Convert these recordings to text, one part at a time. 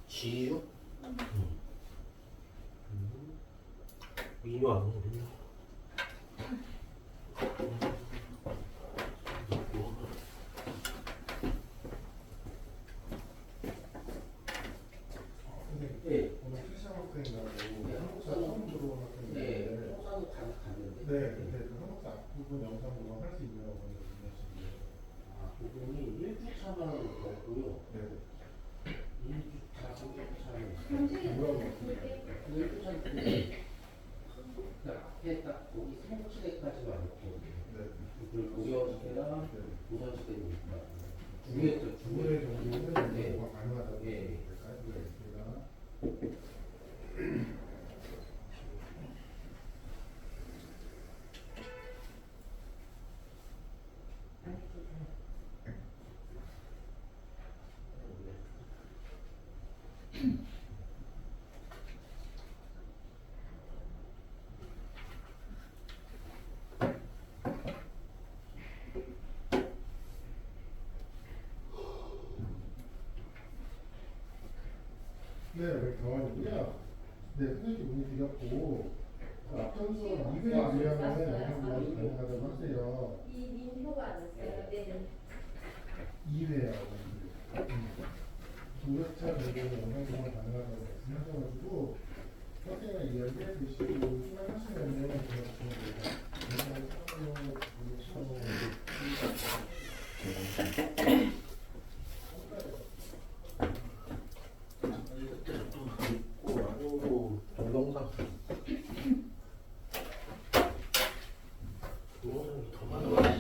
지유? 민요 안 오르냐? 네. 오늘 필시험 학생이라고 한국사 처음 들어온 학생인데 네, 호사도 갔는데. 네, 근데 그 한국사 앞부분 영상으로 할 수 있냐고 보내주셨는데 아, 그분이 1주차만 넣었고요. 네. 2주차, 3주차는 뭐라고 말씀드려요? 1주차는 그 앞에 딱 거기 생치대까지만 넣고 네. 그 고려시대랑 네. 조선시대는 중요했죠. 2회 정도는 네. 뭐가 가능하다고 예. 알겠습니다. 네, 왜 경환이고요. 네, 선생님 문의 드렸고 앞전수 2회에 비하면 영상으로 가능하다고 하세요. 민표가 안 왔어요. 네. 2회하고 2회차 정도는 영상으로 가능하다고 말씀하셔가지고 학생이랑 이야기해 주시고 수강하시면은 동영상 동영상이 더 많아.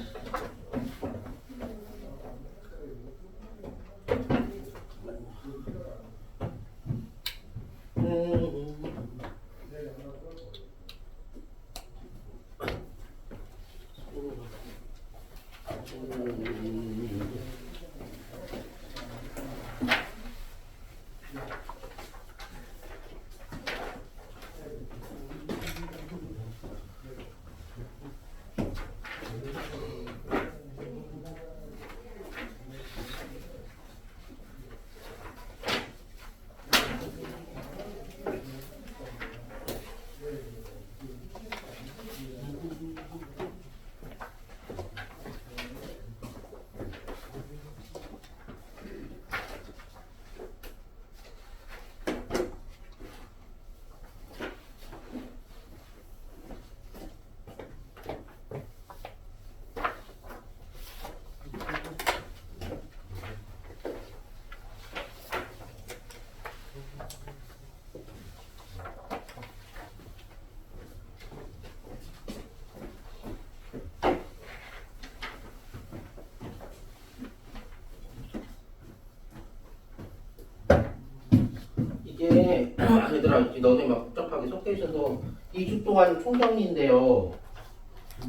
이게 얘들아 이제 너네 막 복잡하게 섞여 있어서 2주 동안 총정리인데요.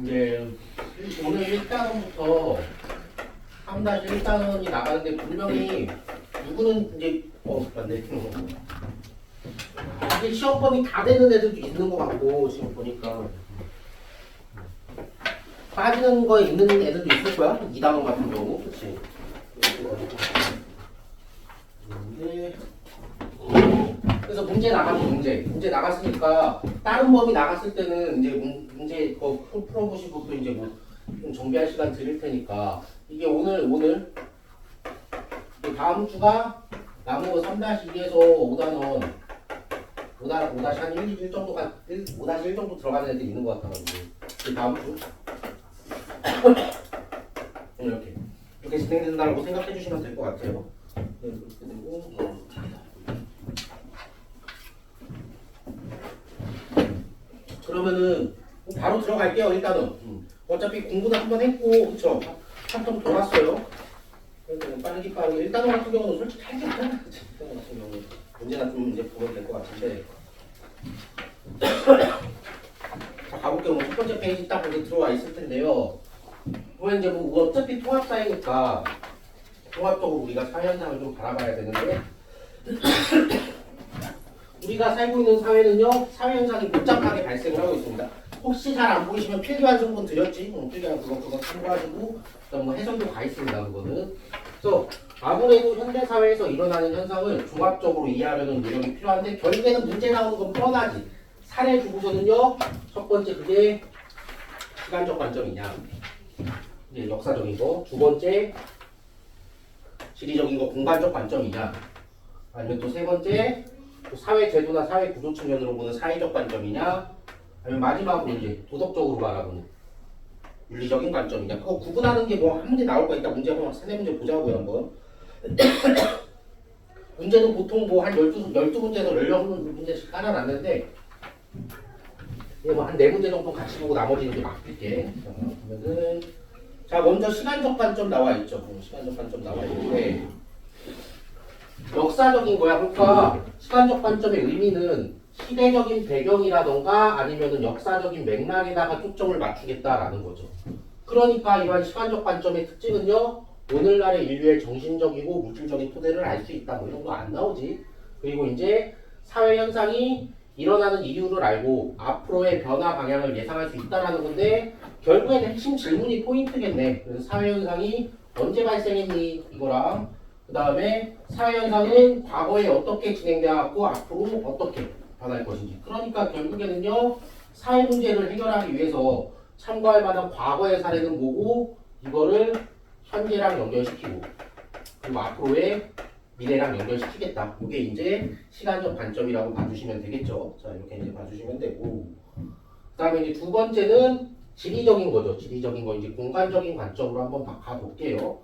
이제 오늘 1단원부터 3-1단원이 나가는데 분명히 누구는 이제 맞네. 이게 시험범위 다 되는 애들도 있는 것 같고 지금 보니까 빠지는 거 있는 애들도 있을 거야. 2단원 같은 경우, 그렇지? 그래서 문제 나가면 문제 나갔으니까 다른 범위 나갔을 때는 이제 문제 거 풀어보시고 또 이제 뭐 좀 정비할 시간 드릴 테니까 이게 오늘 다음 주가 나무 3-2에서 5단원 5-1 정도가 5-1 정도 들어가는 애들이 있는 것 같아가지고 다음 주 이렇게 진행된다고 생각해 주시면 될 것 같아요. 네, 이렇게 되고 그러면은 바로 들어갈게요. 일단은 어차피 공부도 한번 했고 그쵸? 한통 돌았어요. 그래서 빠르게 일단 같은 경우는 솔직히 할 게 없잖아. 일단 같은 경우는 언제나 좀 이제 보면 될 것 같은데 자 가볼게요. 첫 번째 페이지 딱 여기 들어와 있을 텐데요. 그러면 이제 뭐 어차피 통합사회니까 통합적으로 우리가 사회현상을 좀 바라봐야 되는데 우리가 살고 있는 사회는요 사회현상이 복잡하게 발생을 하고 있습니다. 혹시 잘 안 보이시면 필기완성본 드렸지? 필기완 그거 참고하시고 그다음 뭐 해설도 가 있습니다. 그거는 그래서 아무래도 현대사회에서 일어나는 현상을 종합적으로 이해하려는 노력이 필요한데 결국에는 문제 나오는 건 뻔하지. 사례 주고서는요 첫 번째 그게 시간적 관점이냐 이제 역사적인 거, 두 번째 지리적인 거 공간적 관점이냐 아니면 또 세 번째 또 사회 제도나 사회 구조 측면으로 보는 사회적 관점이냐 아니면 마지막으로 이제 도덕적으로 바라보는 윤리적인 관점이냐 그거 구분하는 게 뭐 한 문제 나올 거 있다 문제 한번 세네 문제 보자고요 한번 문제는 보통 뭐 한 12문제에서 16문제씩 깔아놨는데 예, 뭐한 4문제 정도 같이 보고 나머지는 이제 맡길게 그러면은 자 먼저 시간적 관점 나와 있죠 시간적 관점 나와 있는데 역사적인 거야 그러니까 시간적 관점의 의미는 시대적인 배경이라던가 아니면은 역사적인 맥락에다가 초점을 맞추겠다라는 거죠. 그러니까 이러한 시간적 관점의 특징은요. 오늘날의 인류의 정신적이고 물질적인 토대를 알 수 있다. 뭐 이런 거 안 나오지. 그리고 이제 사회 현상이 일어나는 이유를 알고 앞으로의 변화 방향을 예상할 수 있다라는 건데 결국에는 핵심 질문이 포인트겠네. 그래서 사회 현상이 언제 발생했니 이거랑 그 다음에 사회 현상은 과거에 어떻게 진행되었고 앞으로 어떻게 변할 것인지. 그러니까 결국에는요 사회 문제를 해결하기 위해서 참고할 만한 과거의 사례는 뭐고 이거를 현재랑 연결시키고 그리고 앞으로의 미래랑 연결시키겠다. 이게 이제 시간적 관점이라고 봐주시면 되겠죠. 자 이렇게 이제 봐주시면 되고 그 다음에 이제 두 번째는 지리적인 거죠. 지리적인 거 이제 공간적인 관점으로 한번 가볼게요.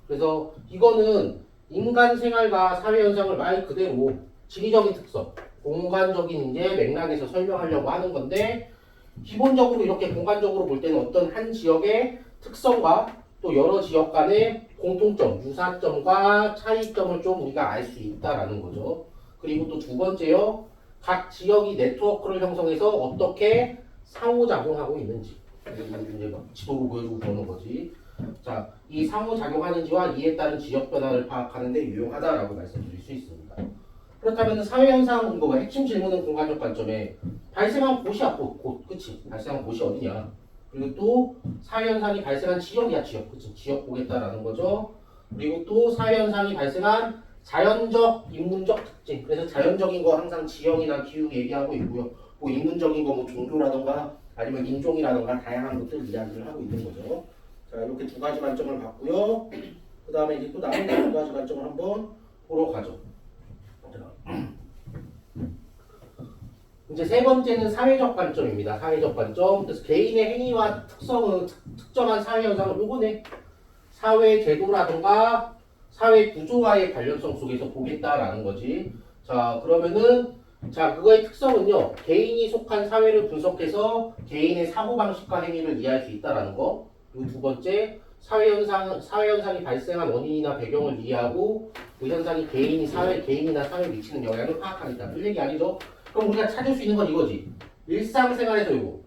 그래서 이거는 인간 생활과 사회 현상을 말 그대로 지리적인 특성 공간적인 이제 맥락에서 설명하려고 하는 건데 기본적으로 이렇게 공간적으로 볼 때는 어떤 한 지역의 특성과 또 여러 지역 간의 공통점, 유사점과 차이점을 좀 우리가 알 수 있다라는 거죠. 그리고 또 두 번째요. 각 지역이 네트워크를 형성해서 어떻게 상호작용하고 있는지 이제 막 지도로 보여주고 그러는 거지. 자, 이 상호작용하는지와 이에 따른 지역 변화를 파악하는 데 유용하다라고 말씀드릴 수 있습니다. 그렇다면 사회현상 이거 핵심 질문은 공간적 관점에 발생한 곳이야 곳 그치 발생한 곳이 어디냐 그리고 또 사회현상이 발생한 지역이야 지역 그치 지역 보겠다라는 거죠. 그리고 또 사회현상이 발생한 자연적 인문적 특징 그래서 자연적인 거 항상 지형이나 기후 얘기하고 있고요. 뭐 인문적인 거 뭐 종교라던가 아니면 인종이라던가 다양한 것들 이야기를 하고 있는 거죠. 자 이렇게 두 가지 관점을 봤고요. 그 다음에 이제 또 나머지 두 가지 관점을 한번 보러 가죠. 이제 세 번째는 사회적 관점입니다. 사회적 관점. 그래서 개인의 행위와 특성은 특정한 사회 현상을 요거네. 사회 제도라든가 사회 구조와의 관련성 속에서 보겠다라는 거지. 자, 그러면은 자, 그거의 특성은요. 개인이 속한 사회를 분석해서 개인의 사고방식과 행위를 이해할 수 있다라는 거. 그리고 두 번째, 사회 현상이 발생한 원인이나 배경을 이해하고 그 현상이 개인이나 사회에 미치는 영향을 파악하니까. 그 얘기 아니죠? 그럼 우리가 찾을 수 있는 건 이거지. 일상생활에서 이거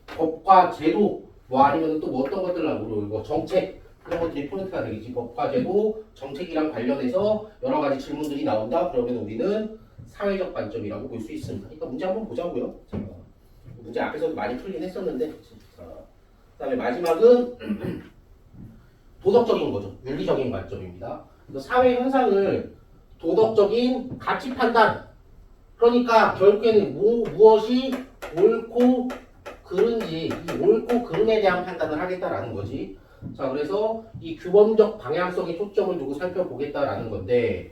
법과 제도 뭐 아니면 또 뭐 어떤 것들 나오고 이거 정책 그런 것들이 포인트가 되겠지. 법과 제도 정책이랑 관련해서 여러 가지 질문들이 나온다. 그러면 우리는 사회적 관점이라고 볼 수 있습니다. 그러니까 문제 한번 보자고요. 자, 문제 앞에서도 많이 풀긴 했었는데. 자, 그다음에 마지막은 도덕적인 거죠. 윤리적인 관점입니다. 그래서 사회 현상을 도덕적인 가치 판단 그러니까 결국에는 무엇이 옳고 그른지 이 옳고 그름에 대한 판단을 하겠다라는 거지. 자 그래서 이 규범적 방향성에 초점을 두고 살펴보겠다라는 건데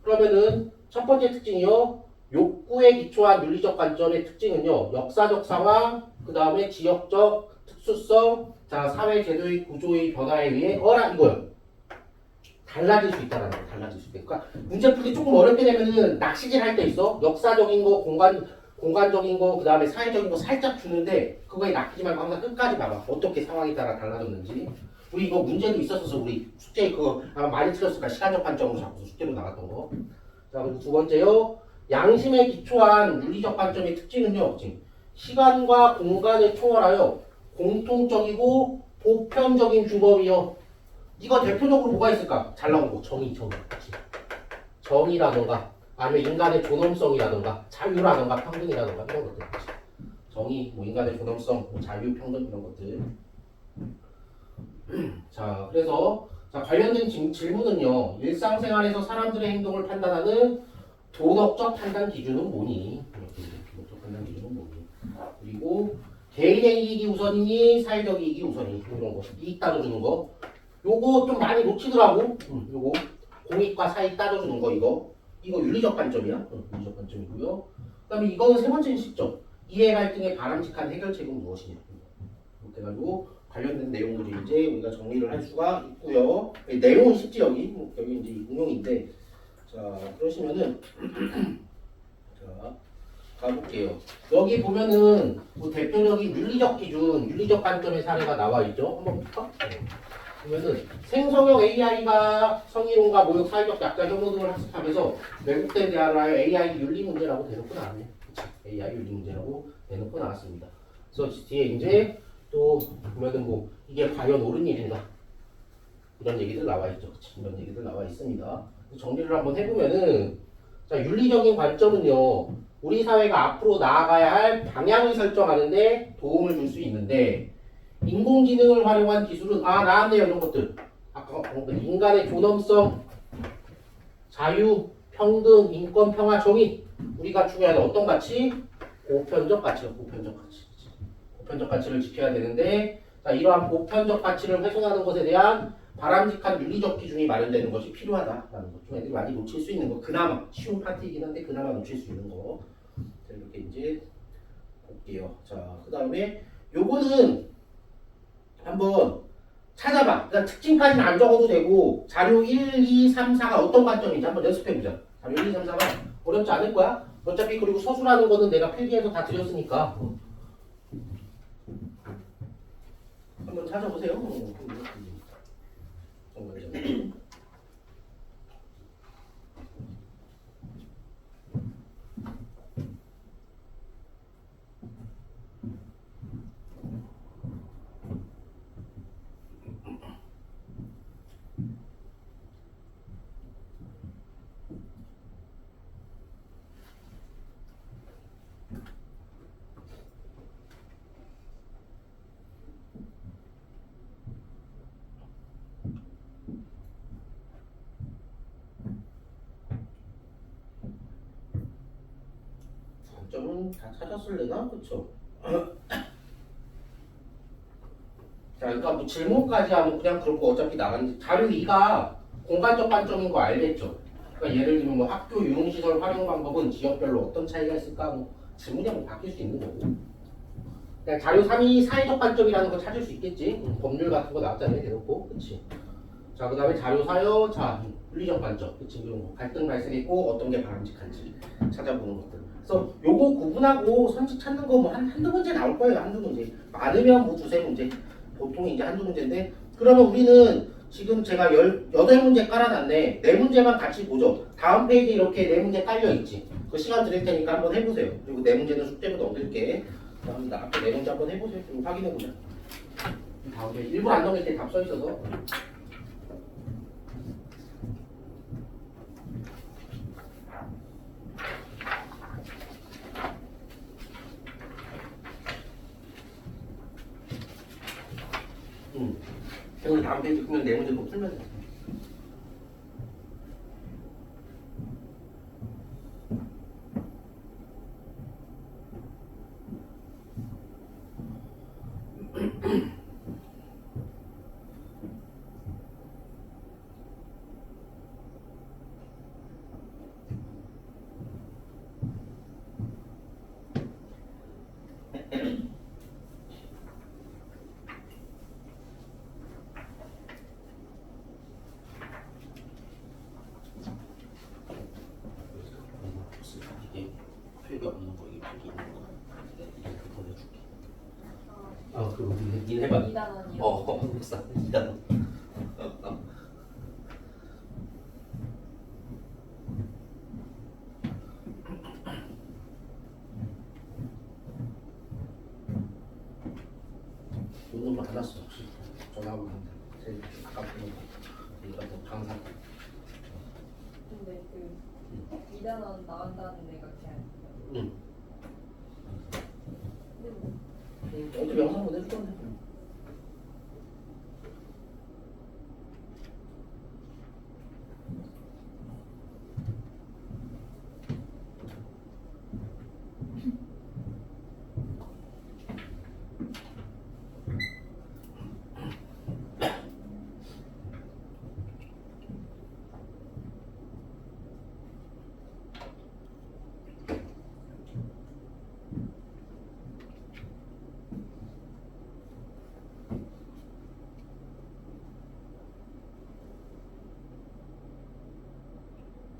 그러면은 첫 번째 특징이요. 욕구에 기초한 윤리적 관점의 특징은요. 역사적 상황, 그 다음에 지역적 특수성, 자 사회 제도의 구조의 변화에 의해 이거요. 달라질 수 있다는 거, 달라질 수 있다. 그러니까 문제 풀기 조금 어렵게 되면은 낚시질 할 때 있어. 역사적인 거, 공간적인 거, 그 다음에 사회적인 거 살짝 주는데 그거에 낚이지 말고 항상 끝까지 봐봐. 어떻게 상황에 따라 달라졌는지. 우리 이거 문제도 있었어서 우리 숙제 그거 아마 많이 틀렸을까? 시간적 관점으로 자꾸 숙제로 나갔던 거. 자, 그리고 두 번째요. 양심에 기초한 윤리적 관점의 특징은요. 지금 시간과 공간을 초월하여 공통적이고 보편적인 주범이요. 이거 대표적으로 뭐가 있을까? 잘 나온 거 정의. 그치? 정의라던가 아니면 인간의 존엄성이라던가 자유라던가 평등이라던가 이런 것들. 그치? 정의, 뭐 인간의 존엄성, 뭐 자유, 평등 이런 것들. 자, 그래서 자, 관련된 질문은요. 일상생활에서 사람들의 행동을 판단하는 도덕적 판단 기준은 뭐니? 도덕적 판단 기준은 뭐니? 그리고 개인의 이익이 우선이니 사회적 이익이 우선이니 이런 거. 이익 따져주는 거. 요거 좀 많이 놓치더라고. 요거 공익과 사익 따져주는 거 이거 윤리적 관점이야. 윤리적 관점이고요. 그다음에 이거는 세 번째는 시점. 이해 갈등의 바람직한 해결책은 무엇이냐. 이렇게 해가지고 관련된 내용들이 이제 우리가 정리를 할 수가 있고요. 내용은 쉽지 여기 이제 응용인데 자 그러시면은 자 가볼게요. 여기 보면은 뭐 대표적인 윤리적 기준, 윤리적 관점의 사례가 나와 있죠. 한번 볼까? 보면은 생성형 AI가 성희롱과 모욕, 사회적 약자 혐오 등을 학습하면서 외국대 대화를 AI 윤리 문제라고 대놓고 나왔네. 그치? AI 윤리 문제라고 대놓고 나왔습니다. 그래서 뒤에 이제 또 보면은 뭐 이게 과연 옳은 일인가 이런 얘기들 나와 있죠. 그치? 이런 얘기들 나와 있습니다. 정리를 한번 해보면은 자 윤리적인 관점은요 우리 사회가 앞으로 나아가야 할 방향을 설정하는데 도움을 줄 수 있는데 인공지능을 활용한 기술은 나왔네요 이런 것들. 아까 인간의 존엄성, 자유, 평등, 인권, 평화, 정의 우리가 중요한 어떤 가치? 보편적 가치가 보편적 가치. 보편적 가치를 지켜야 되는데 자, 이러한 보편적 가치를 훼손하는 것에 대한 바람직한 윤리적 기준이 마련되는 것이 필요하다라는 것. 좀 애들이 많이 놓칠 수 있는 거. 그나마 쉬운 파트이긴 한데 그나마 놓칠 수 있는 거. 자, 이렇게 이제 볼게요. 자, 그 다음에 요거는 한번 찾아봐. 그러니까 특징까지는 안 적어도 되고 자료 1, 2, 3, 4가 어떤 관점인지 한번 연습해보자. 자료 1, 2, 3, 4가 어렵지 않을 거야. 어차피 그리고 서술하는 거는 내가 필기해서 다 드렸으니까 한번 찾아보세요. 점은 다 찾았을래나? 그쵸? 자, 그러니까 뭐 질문까지 하면 그냥 그렇고 어차피 나가는 자료 2가 공간적 관점인 거 알겠죠? 그러니까 예를 들면 뭐 학교 유흥시설 활용 방법은 지역별로 어떤 차이가 있을까? 뭐 질문이 한번 바뀔 수 있는 거고. 그냥 자료 3이 사회적 관점이라는 거 찾을 수 있겠지? 법률 같은 거 나왔잖아요, 대놓고. 그치? 자, 그 다음에 자료 4요. 자, 윤리적 관점. 그치? 이런 거. 갈등 발생했고 어떤 게 바람직한지 찾아보는 것들. 그래서 요거 구분하고 선식 찾는 거 뭐 한두 문제 나올 거예요. 한두 문제. 많으면 뭐 두세 문제. 보통 이제 한두 문제인데 그러면 우리는 지금 제가 18문제 깔아놨네. 4문제만 같이 보죠. 다음 페이지 이렇게 4문제 깔려있지. 그 시간 드릴 테니까 한번 해보세요. 그리고 4문제는 숙제로 넘길게. 합니다. 앞에 4문제 한번 해보세요. 좀 확인해보자. 다음 페이지. 일부러 안 넘길 때 답 써있어서. 오늘 다음 페이지 보면 4문제 또 풀면 돼. 해봐. 2단원이요. 한국사 2단원. 오늘 받았어 혹시 전화하고 있는데 제일 가깝게 이거 뭐 강사. 근데 그 2단원 나온다는 애가 그냥 응. 근데 뭐 어차피 영상 보내줄 건데.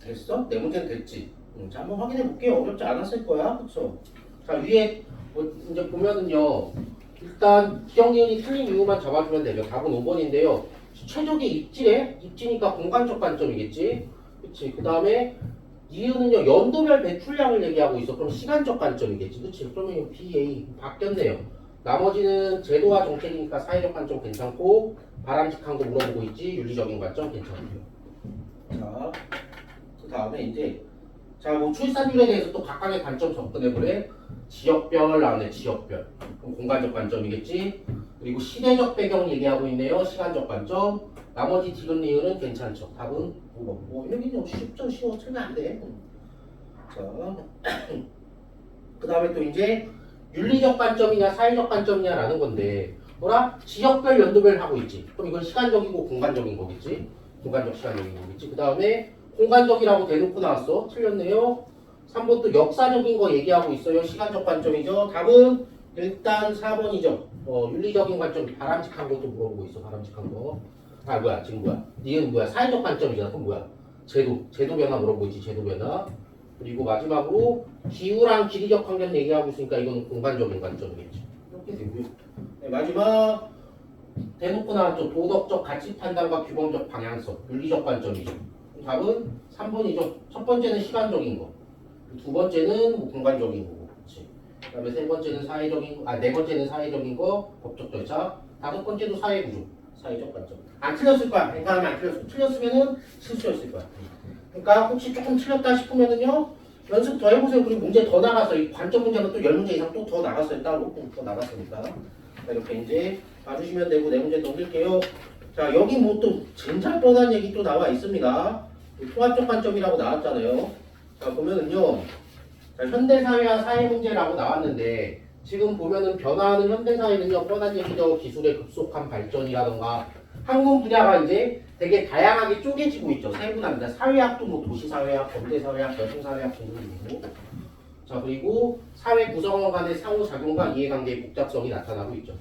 됐어? 네 문제는 됐지. 자, 한번 확인해 볼게요. 어렵지 않았을 거야. 그쵸? 자, 위에 뭐 이제 보면은요. 일단 기억 니은이 틀린 이유만 잡아주면 되죠. 답은 5번인데요. 최적의 입지래? 입지니까 공간적 관점이겠지. 그치? 그 다음에 니은은요. 연도별 배출량을 얘기하고 있어. 그럼 시간적 관점이겠지. 그치? 그러면 BA 바뀌었네요. 나머지는 제도와 정책이니까 사회적 관점 괜찮고 바람직한 거 물어보고 있지. 윤리적인 관점 괜찮고요. 자, 그 다음에 이제 뭐 출산율에 대해서 또 각각의 관점 접근해보래. 지역별 나오네. 지역별. 그럼 공간적 관점이겠지. 그리고 시대적 배경 얘기하고 있네요. 시간적 관점. 나머지 디귿 리을은 괜찮죠. 답은 5번. 여기는 쉽죠. 쉬워. 틀면 안 돼. 자, 그 다음에 또 이제 윤리적 관점이냐 사회적 관점이냐라는 건데 뭐라? 지역별 연도별 하고 있지. 그럼 이건 시간적이고 공간적인 거겠지. 공간적 시간적인 거겠지. 그 다음에 공간적이라고 대놓고 나왔어. 틀렸네요. 3번도 역사적인 거 얘기하고 있어요. 시간적 관점이죠. 답은 일단 4번이죠. 윤리적인 관점, 바람직한 것도 물어보고 있어. 바람직한 거. 아 뭐야 지금 뭐야? 니은 뭐야? 사회적 관점이잖아. 그럼 뭐야? 제도 변화 물어보고 있지. 제도 변화. 그리고 마지막으로 기후랑 지리적 환경 얘기하고 있으니까 이거는 공간적인 관점이겠지. 이렇게 되고요. 네, 마지막 대놓고 나왔죠. 도덕적 가치 판단과 규범적 방향성, 윤리적 관점이죠. 답은 3번이죠. 첫 번째는 시간적인 거, 두 번째는 뭐 공간적인 거고, 그렇지. 그다음에 세 번째는 네 번째는 사회적인 거, 법적 절차, 다섯 번째도 사회 구조, 사회적 관점. 안 틀렸을 거야. 웬만하면 안 틀렸어. 틀렸으면은 실수였을 거야. 그러니까 혹시 조금 틀렸다 싶으면은요 연습 더 해보세요. 그리고 문제 더 나갔어. 이 관점 문제는 또 10문제 이상 또 더 나갔어요. 따로 더 나갔으니까. 자, 이렇게 이제 봐주시면 되고 네 문제 넘길게요. 자, 여기 뭐 또 진짜 뻔한 얘기 또 나와 있습니다. 통합적 관점이라고 나왔잖아요. 자, 보면은요. 자, 현대사회와 사회문제라고 나왔는데 지금 보면은 변화하는 현대사회는요. 뻔한 얘기죠. 기술의 급속한 발전이라던가 학문 분야가 이제 되게 다양하게 쪼개지고 있죠. 세분화입니다. 사회학도 뭐 도시사회학, 현대사회학, 여성사회학 등등 있고. 자, 그리고 사회 구성원 간의 상호작용과 이해관계의 복잡성이 나타나고 있죠.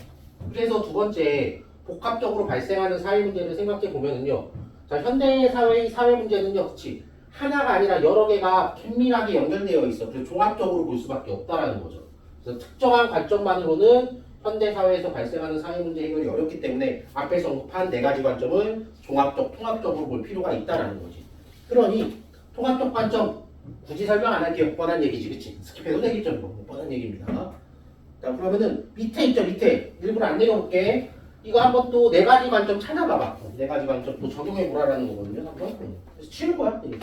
그래서 두 번째 복합적으로 발생하는 사회 문제를 생각해 보면은요. 자, 현대 사회의 사회 문제는요, 그치? 하나가 아니라 여러 개가 긴밀하게 연결되어 있어. 그래서 종합적으로 볼 수밖에 없다라는 거죠. 그래서 특정한 관점만으로는 현대 사회에서 발생하는 사회 문제 해결이 어렵기 때문에 앞에서 언급한 네 가지 관점을 통합적으로 볼 필요가 있다라는 거지. 그러니 통합적 관점 굳이 설명 안 할게요. 뻔한 얘기지, 그치? 스킵해도 되겠죠, 뭐. 뻔한 얘기입니다. 자, 그러면은 밑에 있죠, 밑에. 일부러 안 내려올게. 이거 한번 또 네 가지 관점 찾아봐봐. 네 가지 관점 또 적용해 보라라는 거거든요. 한번. 그래서 치울 거야. 이게.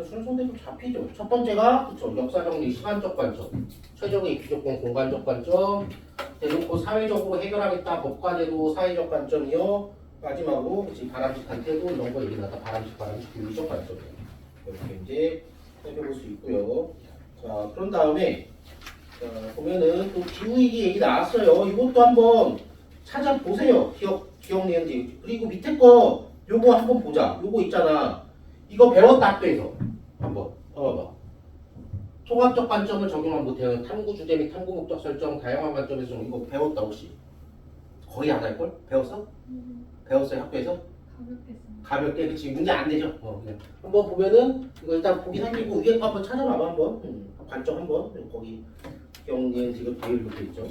순서대로 잡히죠. 첫 번째가 그쵸, 역사정리, 시간적 관점, 최적의 입지조건, 공간적 관점, 대놓고 사회적으로 해결하겠다, 법과제도, 사회적 관점이요. 마지막으로 그치, 바람직한 태도 이런 거 얘기 나다. 바람직, 윤리적 관점이요. 이렇게 이제 살펴볼 수 있고요. 자, 그런 다음에 자, 보면은 또 기후위기 얘기 나왔어요. 이것도 한번 찾아보세요. 기억 니은지. 그리고 밑에 거 요거 한번 보자. 요거 있잖아. 이거 배웠다 학교에서 한번 봐봐. 통합적 관점을 적용한 못해요. 탐구 주제 및 탐구 목적 설정 다양한 관점에서 좀 이거 배웠다 혹시? 거의 안 할걸? 배웠어? 배웠어요 학교에서? 가볍게 그치 문제 안 되죠? 그냥 한번 보면은 이거 일단 보기 살리고 위에 거 한번 찾아봐봐 한번 관점 한번 거기 경리엔 지금 비율 이렇게 있죠.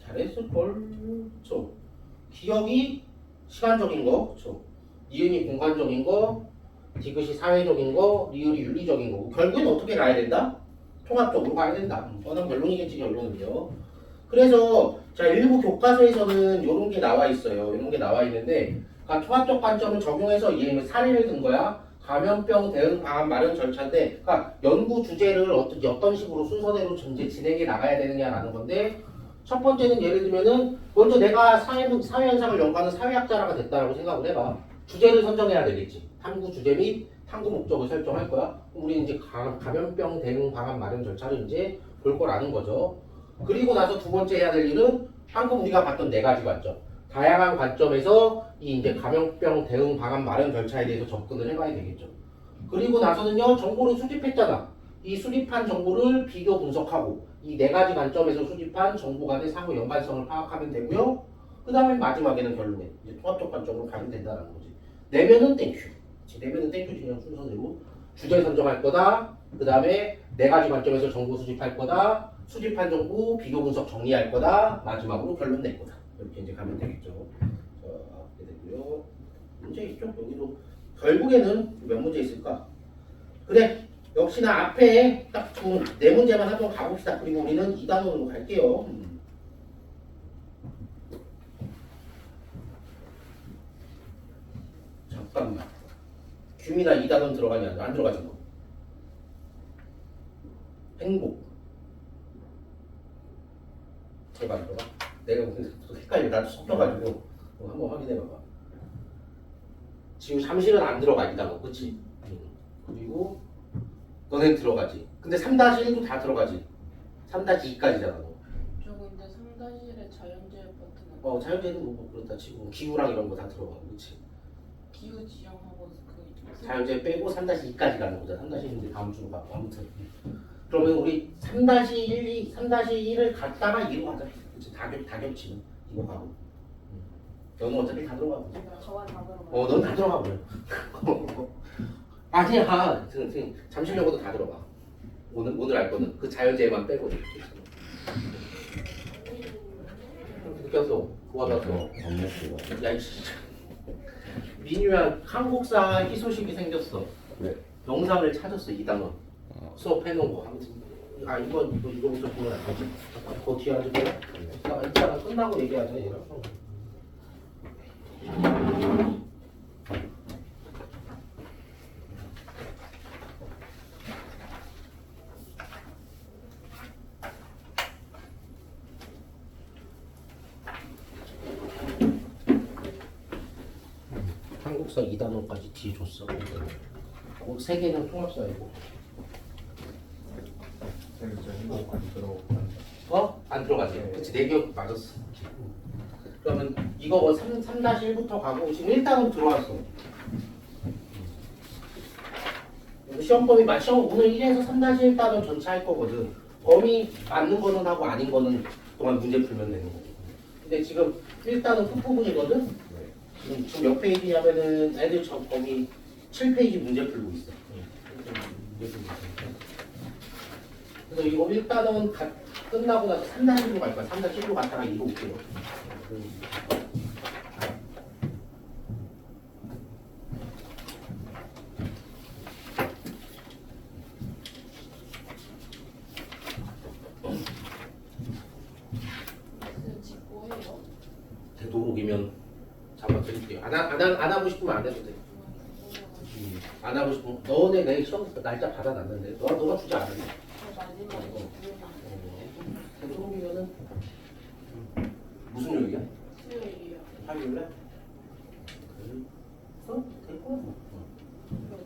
잘했을걸. 그쵸. 기억이 시간적인 거, 그쵸. 니은이 공간적인 거, 디귿이 사회적인 거, 리을이 윤리적인 거. 결국엔 어떻게 가야 된다? 통합적으로 가야 된다. 뻔한 결론이겠지, 결론은요. 그래서 자 일부 교과서에서는 이런 게 나와 있어요. 이런 게 나와 있는데, 그러니까 통합적 관점을 적용해서 이해하면 사례를 든 거야. 감염병 대응 방안 마련 절차인데, 그러니까 연구 주제를 어떤 식으로 순서대로 진행해 나가야 되느냐라는 건데. 첫 번째는 예를 들면은 먼저 내가 사회 현상을 연구하는 사회학자라가 됐다라고 생각을 해봐. 주제를 선정해야 되겠지. 탐구 주제 및 탐구 목적을 설정할 거야. 그럼 우리 이제 감염병 대응 방안 마련 절차를 이제 볼 거라는 거죠. 그리고 나서 두 번째 해야 될 일은 방금 우리가 봤던 네 가지 관점. 다양한 관점에서 이 이제 감염병 대응 방안 마련 절차에 대해서 접근을 해봐야 되겠죠. 그리고 나서는요 정보를 수집했잖아. 이 수집한 정보를 비교 분석하고 이 네 가지 관점에서 수집한 정보 간의 상호 연관성을 파악하면 되고요. 그 다음에 마지막에는 결론에 이제 통합적 관점으로 가면 된다는 거지. 내면은 땡큐. 내면은 땡큐지 그냥 순서대로 주제 선정할 거다. 그 다음에 네 가지 관점에서 정보 수집할 거다. 수집한 정보 비교 분석 정리할 거다. 마지막으로 결론 낼 거다. 이렇게 이제 가면 되겠죠. 자, 이렇게 되고요. 문제 있죠? 여기도 결국에는 몇 문제 있을까? 그래. 역시나 앞에 딱 네 문제만 한번 가봅시다. 그리고 우리는 2단원으로 갈게요. 잠깐만. 규미나 2단원 들어가냐? 안 들어가지 뭐. 행복. 제발 들어가. 내가 무슨 헷갈려. 나도 섞여가지고 한번 확인해봐봐. 지금 잠실은 안 들어가 2단원. 그치? 그리고 너넨 들어가지. 근데 3-1도 다 들어가지. 3-2까지잖아. 너. 저 근데 3-1에 자연재해 파트는 자연재해는 뭐 그렇다 치고 기후랑 이런 거 다 들어가. 그렇지. 기후 지형하고 그 자연재해 빼고 3-2까지 가는 거잖아. 3-1인데 다음 주로 가고 아무튼. 그러면 우리 3-1을 갔다가 2로 가자. 그렇지. 다 겹치는 이거 가고. 너는 어차피 다 들어가고. 저만 다 들어가요. 넌 다 들어가 버려. 아니야. 잠실역으로 다 들어가. 오늘 알 거는 그 자연재해만 빼고. 느꼈어. 좋아졌어. 야, 이씨. 민유야, 한국사 희소식이 생겼어. 네. 영상을 찾았어. 2단원. 수업해놓은 거. 아무튼 이거부터 보면 안 되지. 더 뒤에 앉을래? 이따가 끝나고 얘기하자. 얘랑. 한국사 2단원까지 뒤에 줬어. 세 개는 통합사이고. 안 들어가지. 그치, 내 기억 맞았어. 그러면 이거 뭐 3-1부터 가고 지금 1단원 들어왔어. 시험 범위 시험 오늘 1에서 3-1단원 전체 할 거거든. 범위 맞는 거는 하고 아닌 거는 동안 문제 풀면 되는 거고. 근데 지금 1단원 끝부분이거든. 지금 몇 페이지냐면은 애들 저 범위 7페이지 문제 풀고 있어. 그래서 이거 1단원 끝나고 나서 3-1로 갈 거야. 3-1로 갔다가 2로 올게요. 근데 직고해요. 되도록이면 잡아드릴게요. 안 하고 싶으면 안 해도 돼. 안 하고 싶으면 너네 내일 시험 날짜 받아놨는데 너가 주지 않을래? 마지막에 직고해요. 되도록이면은 무슨 요일이야? 수요일이요. 화요일날? 될 거야 뭐.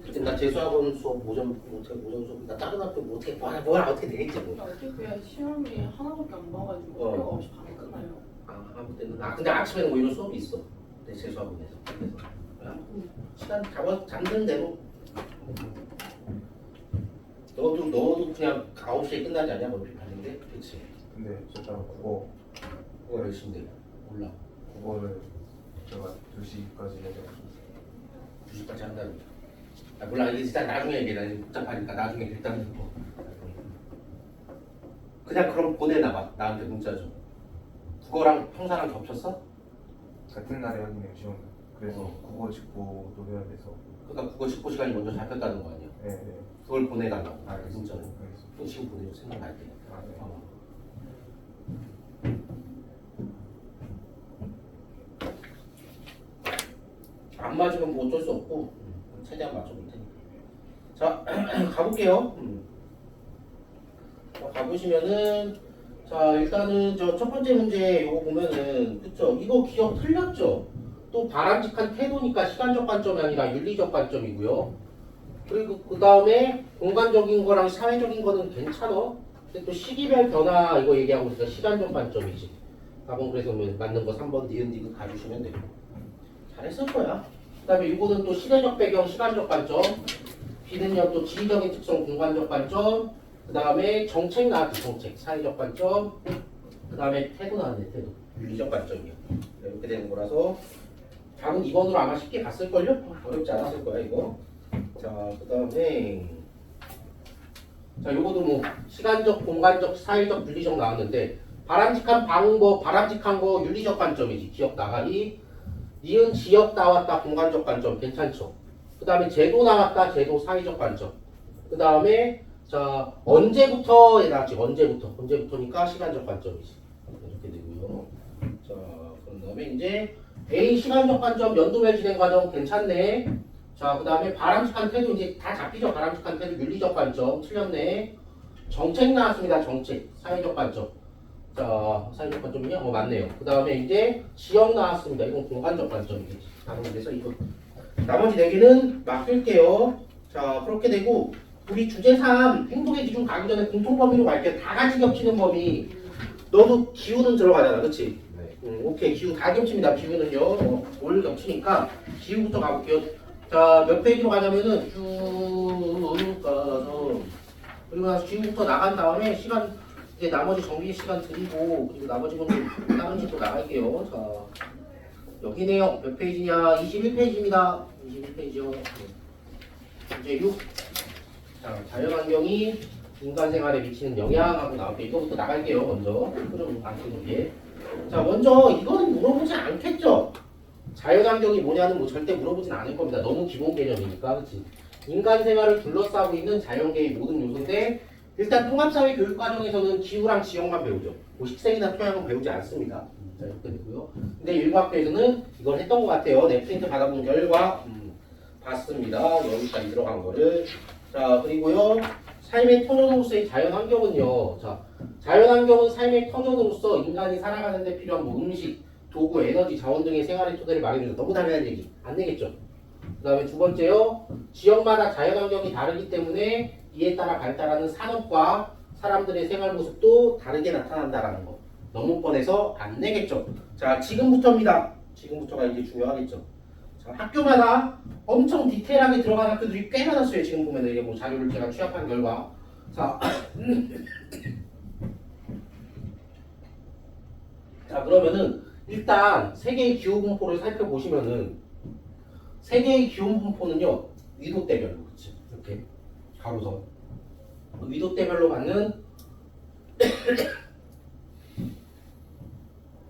그때 나 재수학원 수업 오전 수업 나 다른 학교 뭐 어떻게 뭐야 어떻게 되겠지 뭐. 어떻게 시험이 하나밖에 안 봐가지고 어. 필요가 없이 밤에 끝나요. 아무 때는 근데 아침에는 오히려 수업이 있어. 내 재수학원에서. 그래서 시간 잡는 대로. 너도 그냥 9시에 끝나지 않냐 뭐 비판인데, 그렇지? 근데 제가 국어 그거 열심히 돼. 몰라. 국어를 제가 2시까지 해가지고 2시까지 한다는 거. 아 몰라 이게 진짜 나중에 얘기해. 나 지금 복잡하니까 나중에 일단은 뭐. 그냥 그럼 보내놔봐. 나한테 문자 좀. 국어랑 평사랑 겹쳤어? 같은 날에 하긴 해요 시험. 그래서 어. 국어 직보도 해야 돼서. 그러니까 국어 직보 시간이 먼저 잡혔다는 거 아니야? 네, 네. 그걸 보내달라고. 알겠습니다. 문자로. 또 지금 보내줘. 생각날 때. 아, 네. 안 맞으면 뭐 어쩔 수 없고 최대한 맞춰볼 테니까. 자 가볼게요. 자, 가보시면은 자 일단은 저 첫 번째 문제 요거 보면은 그쵸? 이거 기억 틀렸죠? 또 바람직한 태도니까 시간적 관점이 아니라 윤리적 관점이고요. 그리고 그 다음에 공간적인 거랑 사회적인 거는 괜찮아. 근데 또 시기별 변화 이거 얘기하고 있으니까 시간적 관점이지. 4번 그래서 뭐 맞는 거 3번 니은 디귿 가주시면 되고. 잘했을 거야. 그 다음에 이거는 또 시대적 배경, 시간적 관점. B는요 또 지리적인 특성, 공간적 관점. 그 다음에 정책 나왔지, 정책, 사회적 관점. 그 다음에 태도 나왔네, 태도. 윤리적 관점이요. 이렇게 되는 거라서 답은 2번으로 아마 쉽게 갔을걸요? 어렵지 않았을 거야, 이거. 자, 그 다음에 자, 요거도 뭐 시간적, 공간적, 사회적, 윤리적 나왔는데 바람직한 방법, 바람직한 거 윤리적 관점이지. 기억 나가리. 니은 지역 나왔다, 공간적 관점 괜찮죠? 그 다음에 제도 나왔다, 제도 사회적 관점. 그 다음에 자 언제부터에 나왔지? 언제부터니까 시간적 관점이지. 이렇게 되고요. 자, 그런 다음에 이제 A 시간적 관점 연도별 진행 과정 괜찮네. 자, 그 다음에 바람직한 태도 이제 다 잡히죠. 바람직한 태도 윤리적 관점 틀렸네. 정책 나왔습니다. 정책 사회적 관점. 자, 사회적 관점이요? 맞네요. 그 다음에 이제 지역 나왔습니다. 이건 공간적 관점이겠지. 그래서 이거 나머지 4개는 맡길게요. 자, 그렇게 되고 우리 주제 3 행복의 기준 가기 전에 공통 범위로 갈게요. 다 같이 겹치는 범위. 너도 기후는 들어가잖아, 그렇지? 네. 오케이, 기후 다 겹칩니다. 기후는요, 올 겹치니까 기후부터 가볼게요. 자, 몇 페이지로 가냐면은 쭉 가서 그리고 나서 기후부터 나간 다음에 시간 이제 나머지 정비 시간 드리고 그리고 나머지 분들 다른 식으로 나갈게요. 자, 여기네요. 몇 페이지냐? 21페이지입니다. 21페이지요. 이제 6. 자, 자연환경이 인간 생활에 미치는 영향하고 나올게요. 이거부터 나갈게요. 먼저 흐름 안 끊게. 자, 먼저 이거는 물어보지 않겠죠? 자연환경이 뭐냐는 뭐 절대 물어보진 않을 겁니다. 너무 기본 개념이니까, 그렇지? 인간 생활을 둘러싸고 있는 자연계의 모든 요소인데 일단 통합사회 교육 과정에서는 기후랑 지역만 배우죠. 뭐 식생이나 토양은 배우지 않습니다. 자, 이렇게 되고요. 근데 일과학교에서는 이걸 했던 것 같아요. 네, 프린트 받아본 결과 봤습니다. 여기까지 들어간 거를. 자, 그리고요. 삶의 터전으로서의 자연환경은요. 자, 자연환경은 삶의 터전으로서 인간이 살아가는 데 필요한 뭐 음식, 도구, 에너지, 자원 등의 생활의 토대를 마련해서 너무 당연한 얘기. 안 되겠죠? 그 다음에 두 번째요. 지역마다 자연환경이 다르기 때문에 이에 따라 발달하는 산업과 사람들의 생활 모습도 다르게 나타난다라는 거. 너무 뻔해서 안 되겠죠? 자, 지금부터입니다. 지금부터가 이제 중요하겠죠? 자, 학교마다 엄청 디테일하게 들어간 학교들이 꽤 많았어요. 지금 보면 이게 뭐 자료를 제가 취합한 결과. 자, 자 그러면은 일단 세 개의 기후 분포를 살펴보시면은 세 개의 기후 분포는요 위도대별로 그렇지 이렇게 가로선 위도대별로 받는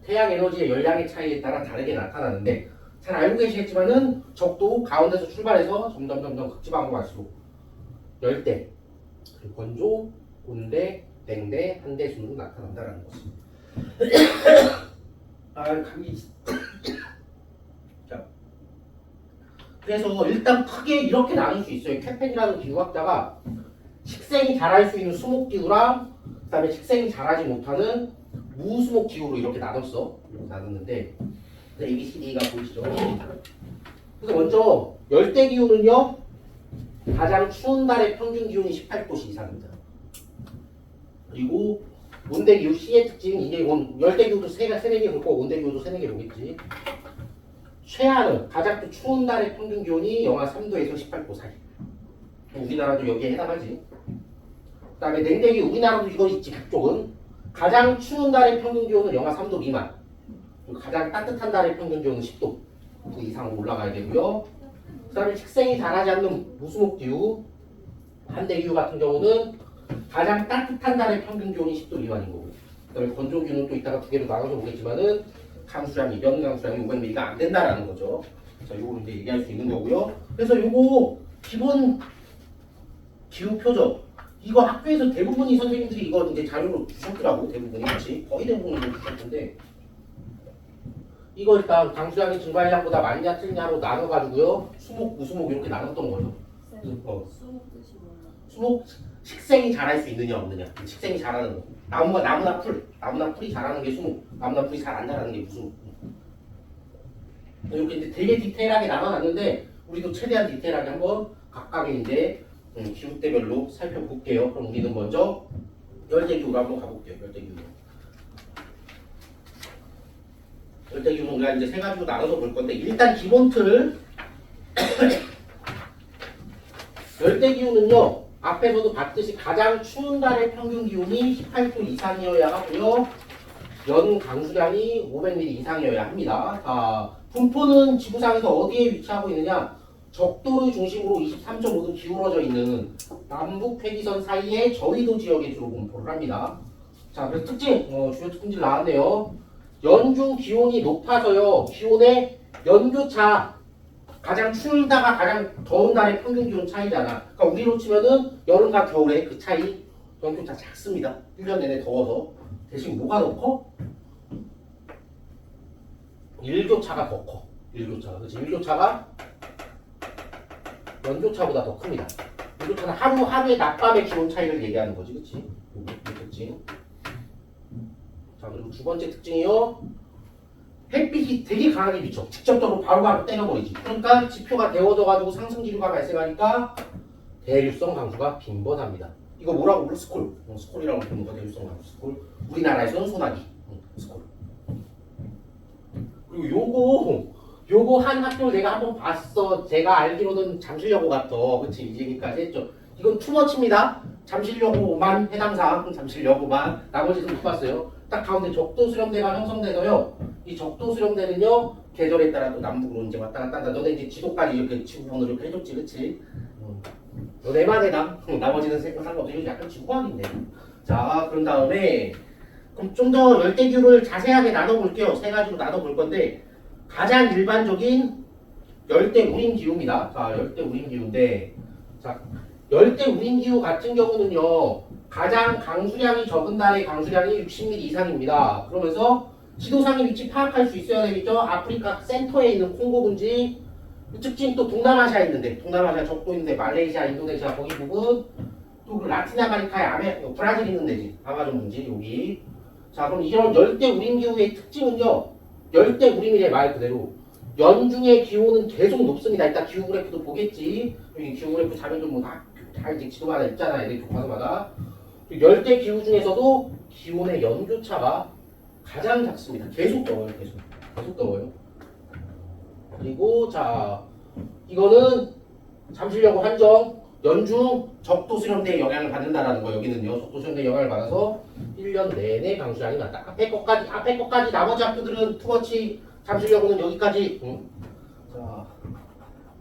태양 에너지의 열량의 차이에 따라 다르게 나타나는데 잘 알고 계시겠지만은 적도 가운데서 출발해서 점점 극지방으로 갈수록 열대, 그리고 건조, 온대, 냉대, 한대 순으로 나타난다라는 거지. 아, 감기. 자, 그래서 일단 크게 이렇게 나눌 수 있어요. 케펜이라는 기후학자가 식생이 자랄 수 있는 수목기후랑 그다음에 식생이 자라지 못하는 무수목기후로 이렇게 나눴어. 이렇게 나눴는데 A, B, C, D가 보이시죠? 그래서 먼저 열대기후는요 가장 추운 달의 평균 기온이 18도씨 이상입니다. 그리고 온대기후 C의 특징은 이게 열대기후도 세네 개 그렇고 온대기후도 세네 개 보겠지. 최하는 가장 또 추운 달의 평균 기온이 영하 3도에서 18도 사이. 우리나라도 여기에 해당하지. 그 다음에 냉대기 우리나라도 이거 있지. 북쪽은 가장 추운 달의 평균 기온은 영하 3도 미만. 그리고 가장 따뜻한 달의 평균 기온은 10도 그 이상으로 올라가야 되고요. 그 다음에 식생이 자라지 않는 무수목기후 한대기후 같은 경우는 가장 따뜻한 달의 평균 기온이 10도 미만인 거고, 그 다음에 건조기후는 또 이따가 두 개로 나눠서 보겠지만은 강수량이 연강수량이 500ml가 안 된다라는 거죠. 자, 요거 이제 얘기할 수 있는 거고요. 그래서 요거 기본 기후 표적 이거 학교에서 대부분이 선생님들이 이거 이제 자료로 주셨더라고. 대부분이 그렇지 거의 대부분이 주셨는데 이거 일단 강수량이 증발량보다 많냐 틀냐로 나눠가지고요 수목 무수목 이렇게 나눴던 거죠. 수목 뜻이 몰라. 수목 식생이 자랄 수 있느냐 없느냐. 식생이 자라는 거. 나무나 풀이 자라는 게 수목. 나무나 풀이 잘 안 자라는 게 무수목. 이렇게 이제 되게 디테일하게 나눠놨는데 우리도 최대한 디테일하게 한번 각각의 이제 기후대별로 살펴볼게요. 그럼 우리는 먼저 열대기후로 한번 가볼게요. 열대기후는 우리가 이제 세 가지로 나눠서 볼 건데 일단 기본 틀 열대기후는요 앞에서도 봤듯이 가장 추운 달의 평균 기온이 18도 이상이어야 하고요 연 강수량이 500ml 이상이어야 합니다. 자, 분포는 지구상에서 어디에 위치하고 있느냐? 적도를 중심으로 23.5도 기울어져 있는 남북 회기선 사이의 저위도 지역에 주로 분포를 합니다. 자, 그래서 특징, 주요 특징들 나왔네요. 연중 기온이 높아서요. 기온의 연교차, 가장 추운 달과 가장 더운 달의 평균 기온 차이잖아. 그러니까 우리로 치면은 여름과 겨울의 그 차이, 연교차 작습니다. 1년 내내 더워서. 대신 뭐가 더 커? 일교차가 더 커. 일교차가. 그치? 일교차가 연교차보다 더 큽니다. 일교차는 하루의 낮밤의 기온 차이를 얘기하는 거지. 그치? 이 특징. 자, 그리고 두 번째 특징이요. 햇빛이 되게 강하게 비쳐. 직접적으로 바로바로 때려버리지. 그러니까 지표가 데워져가지고 상승기류가 발생하니까 대류성 강수가 빈번합니다. 이거 뭐라고 불러? 스콜. 스콜이라고 부르는 거 대류성 강수. 스콜. 우리나라에서는 소나기. 스콜. 그리고 요거 한 학교를 내가 한번 봤어. 제가 알기로는 잠실여고 같아. 그치? 이 얘기까지 했죠. 이건 투머치입니다. 잠실여고만 해당사항, 잠실여고만. 나머지는 못 봤어요. 딱 가운데 적도 수렴대가 형성돼서요. 이 적도 수렴대는요. 계절에 따라 또 남북으로 이제 왔다 갔다 한다. 너네 이제 지도까지 이렇게 지구본으로 이렇게 해줬지, 그치? 너네만 해당. 나머지는 상관없어. 이거 약간 지구과학인데. 자, 그런 다음에 그럼 좀 더 열대기후를 자세하게 나눠볼게요. 세 가지로 나눠볼 건데 가장 일반적인 열대우림기후입니다. 자, 열대우림기후인데 자, 열대우림기후 같은 경우는요. 가장 강수량이 적은 달의 강수량이 60mm 이상입니다. 그러면서 지도상의 위치 파악할 수 있어야 되겠죠. 아프리카 센터에 있는 콩고 분지 특징 또 동남아시아에 있는데 동남아시아 적도 있는데 말레이시아, 인도네시아 거기 부분 또 그 라틴 아메리카에 브라질 있는 데지. 아마존 분지 여기. 자, 그럼 이런 열대우림기후의 특징은요. 열대우림이래 말 그대로 연중의 기온은 계속 높습니다. 이따 기후 그래프도 보겠지. 여기 기후 그래프 자료들 다 이제 지도마다 있잖아. 애들 교과서마다. 열대 기후 중에서도 기온의 연교차가 가장 작습니다. 계속 더워요. 계속 더워요. 그리고 자, 이거는 잠실여고 한정 연중 적도 수렴대에 영향을 받는다라는 거. 여기는요. 적도 수렴대에 영향을 받아서 1년 내내 강수량이 낮다. 앞에 것까지 나머지 학교들은 투머치, 잠실여고는 여기까지. 자,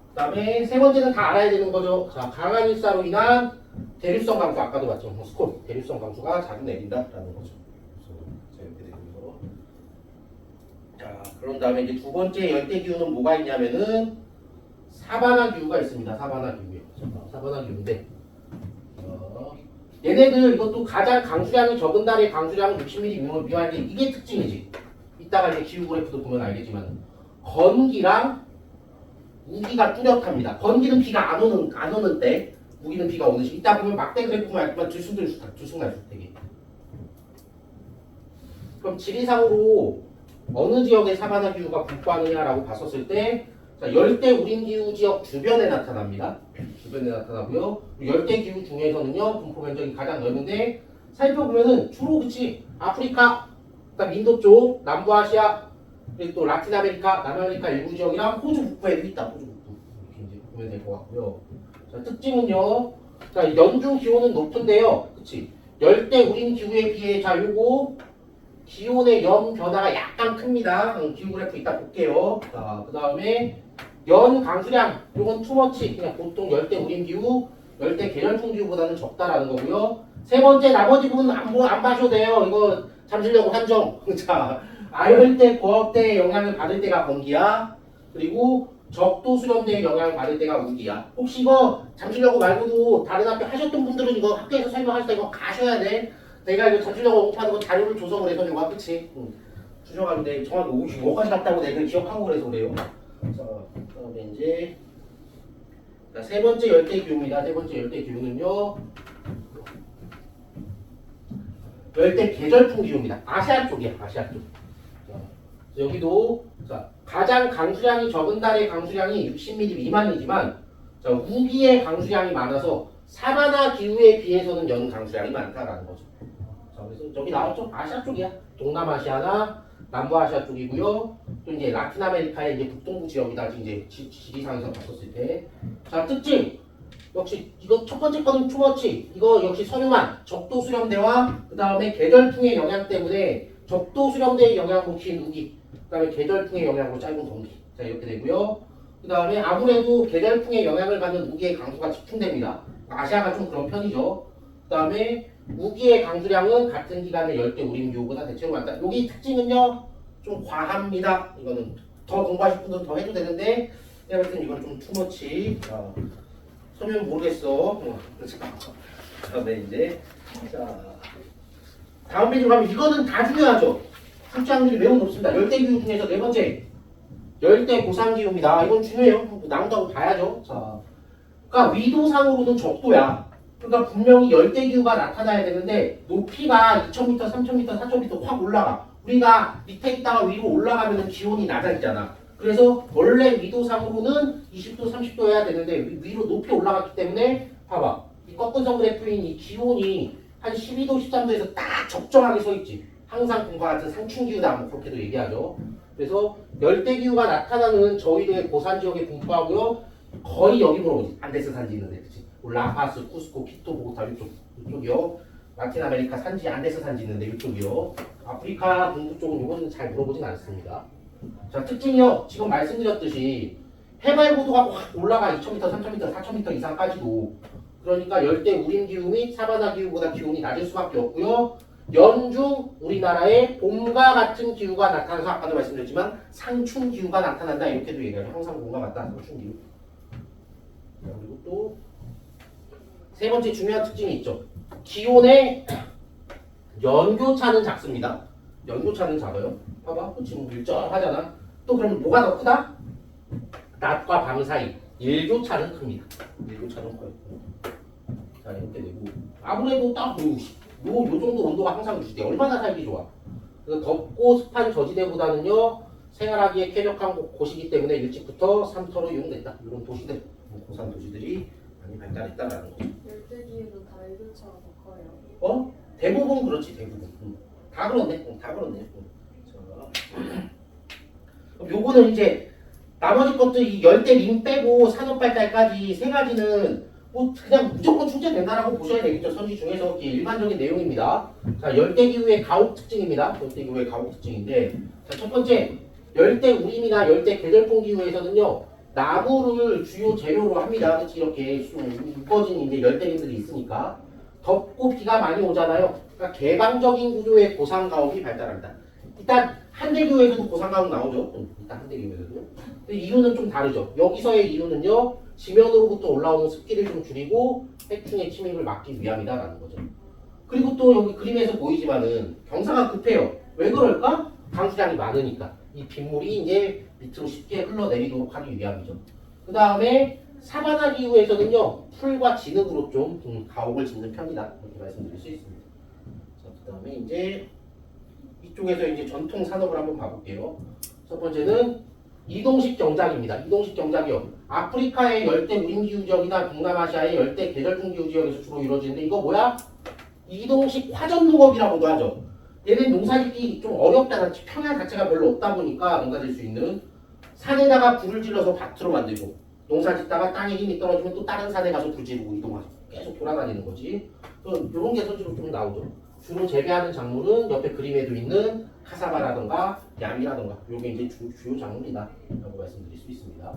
그다음에 세 번째는 다 알아야 되는 거죠. 자, 강한 일사로 인한 대류성 강수 아까도 봤죠. 스콜 대류성 강수가 자주 내린다라는 거죠. 자, 이렇게 되는 거. 자, 그런 다음에 이제 두 번째 열대 기후는 뭐가 있냐면은 사바나 기후가 있습니다. 사바나 기후요. 사바나 기후인데 얘네들 이것도 가장 강수량이 적은 달의 강수량은 60mm 미만인데 이게 특징이지. 이따가 이제 기후 그래프도 보면 알겠지만 건기랑 우기가 뚜렷합니다. 건기는 비가 안 오는 때, 우기는 비가 오는 시. 이따 보면 막대 그래프 보면 알지만 들쑥날쑥 되게. 그럼 지리상으로 어느 지역의 사바나 기후가 분포하느냐라고 봤었을 때, 자, 열대 우림 기후 지역 주변에 나타납니다. 주변에 나타나고요. 열대 기후 중에서는요 분포 면적이 가장 넓은데 살펴보면은 주로 그치 아프리카, 그다음 인도 쪽, 남부아시아, 그리고 또 라틴 아메리카, 남아메리카 일부 지역이랑 호주 북부에도 있다. 호주 북부 이렇게 이제 보면 될 것 같고요. 자, 특징은요. 자, 연중 기온은 높은데요, 그치? 열대 우림 기후에 비해 자 요거 기온의 연 변화가 약간 큽니다. 기후 그래프 이따 볼게요. 자, 그 다음에 연 강수량 요건 투머치 그냥 보통 열대 우림 기후, 열대 계절풍 기후보다는 적다라는 거고요. 세 번째 나머지 부분 안 봐셔도 돼요. 이거 잠시려고 한정. 자, 아열대, 고압대의 영향을 받을 때가 건기야. 그리고 적도 수렴대의 영향을 받을 때가 우기야. 혹시 이거 잠시려고 말고도 다른 학교 하셨던 분들은 이거 학교에서 설명할 때 이거 가셔야 돼. 내가 이거 잠시려고 언급하는 거 자료를 조성을 해서 이거 그치? 주셔가지고 정확히 55까지 갔다고 내가 기억하고 그래서 그래요. 자, 그다음에 이제 자, 세 번째 열대 기후입니다. 세 번째 열대 기후는요. 열대 계절풍 기후입니다. 아시아 쪽이야, 아시아 쪽. 자, 여기도 자, 가장 강수량이 적은 달의 강수량이 60mm 미만이지만 자, 우기의 강수량이 많아서 사바나 기후에 비해서는 연 강수량이 많다라는 거죠. 자, 그래서 저기 나왔죠? 아시아 쪽이야. 동남아시아나 남부아시아 쪽이고요. 또 이제 라틴 아메리카의 이제 북동부 지역이다. 이제 지리상에서 봤었을 때. 자, 특징. 역시 이거 첫 번째 거는 투머치. 이거 역시 서류만 적도 수렴대와 그 다음에 계절풍의 영향 때문에 적도 수렴대의 영향으로 긴 우기. 그 다음에 계절풍의 영향으로 짧은 건기. 자, 이렇게 되고요. 그 다음에 아무래도 계절풍의 영향을 받는 우기의 강수가 집중됩니다. 아시아가 좀 그런 편이죠. 그 다음에 우기의 강수량은 같은 기간의 열대 우림 기후보다 대체로 많다. 여기 특징은요 좀 과합니다. 이거는 더 공부하실 분들은 더 해도 되는데 내가 볼 때는 이건 좀 투머치. 설명 모르겠어. 그다음에 이제 자 다음 페이지로 가면 이거는 다 중요하죠. 출제 확률이 매우 높습니다. 열대 기후 중에서 네 번째 열대 고산 기후입니다. 이건 중요해요. 나온다고 봐야죠. 자, 그러니까 위도상으로는 적도야. 그러니까 분명히 열대 기후가 나타나야 되는데 높이가 2000m, 3000m, 4000m 확 올라가. 우리가 밑에 있다가 위로 올라가면 기온이 낮아지잖아. 그래서 원래 위도상으로는 20도, 30도 해야 되는데 위로 높이 올라갔기 때문에 봐봐. 이 꺾은선 그래프인 이 기온이 한 12도, 13도에서 딱 적정하게 서 있지. 항상 공과 같은 상충 기후다. 뭐 그렇게도 얘기하죠. 그래서 열대 기후가 나타나는 저희도의 고산 지역에 분포하고요. 거의 여기 물어보지. 안데스 산지 있는데, 그치? 라파스, 쿠스코, 키토, 보고타 이쪽이요. 라틴 아메리카 산지, 안데스 산지 있는데 이쪽이요. 아프리카 동부 쪽은 이거는 잘 물어보진 않습니다. 자, 특징이요. 지금 말씀드렸듯이 해발 고도가 확 올라가 2000m, 3000m, 4000m 이상까지도. 그러니까 열대 우림 기후 및 사바나 기후보다 기온이 낮을 수밖에 없고요. 연중 우리나라에 봄과 같은 기후가 나타나서 아까도 말씀드렸지만 상충 기후가 나타난다 이렇게도 얘기하죠. 항상 봄과 같다 상충 기후. 그리고 또 세 번째 중요한 특징이 있죠. 기온의 연교차는 작습니다. 연교차는 작아요. 봐봐, 지금 일정하잖아. 또 그럼 뭐가 더 크다? 낮과 밤 사이 일교차는 큽니다. 일교차는 커요. 자, 이렇게 되고 아무래도 딱 요 정도 온도가 항상 유지돼. 얼마나 살기 좋아. 그래서 덥고 습한 저지대보다는요 생활하기에 쾌적한 곳이기 때문에 일찍부터 삼터로 이용됐다. 이런 도시들, 고산 도시들이 많이 발달했다라는 거죠. 열대기후도 다 일교차가 더 커요. 대부분 그렇지, 대부분. 다 그렇네. 다 그렇네. 그럼 요거는 이제 나머지 것들 이 열대 림 빼고 산업 발달까지 세 가지는 뭐 그냥 무조건 출제된다라고 보셔야 되겠죠. 선지 중에서 일반적인 내용입니다. 자, 열대 기후의 가옥 특징입니다. 열대 기후의 가옥 특징인데, 자, 첫 번째 열대 우림이나 열대 계절풍 기후에서는요 나무를 주요 재료로 합니다. 그렇지, 이렇게 묶어진 이제 열대림들이 있으니까 덥고 비가 많이 오잖아요. 그러니까 개방적인 구조의 고산 가옥이 발달합니다. 일단 한대교에서도 고상과학 나오죠. 일단 한대교에서도. 근데 이유는 좀 다르죠. 여기서의 이유는요. 지면으로부터 올라오는 습기를 좀 줄이고 해충의 침입을 막기 위함이다라는 거죠. 그리고 또 여기 그림에서 보이지만은 경사가 급해요. 왜 그럴까? 강수량이 많으니까. 이 빗물이 이제 밑으로 쉽게 흘러내리도록 하기 위함이죠. 그 다음에 사바나 기후에서는요. 풀과 진흙으로 좀 가옥을 짓는 편이다. 이렇게 말씀드릴 수 있습니다. 자, 그 다음에 이제 이쪽에서 이제 전통 산업을 한번 봐볼게요. 첫 번째는 이동식 경작입니다. 이동식 경작이요. 아프리카의 열대 우림기후 지역이나 동남아시아의 열대 계절풍기후 지역에서 주로 이루어지는데 이거 뭐야? 이동식 화전 농업이라고도 하죠. 얘는 농사짓기 좀 어렵잖아. 평야 자체가 별로 없다 보니까 농사질 수 있는 산에다가 불을 질러서 밭으로 만들고 농사짓다가 땅에 힘이 떨어지면 또 다른 산에 가서 불 지르고 이동하고 계속 돌아다니는 거지. 이런 게 선지로 좀 나오죠. 주로 재배하는 작물은 옆에 그림에도 있는 카사바라던가 얌이라던가 이게 이제 주요 작물이다 라고 말씀드릴 수 있습니다.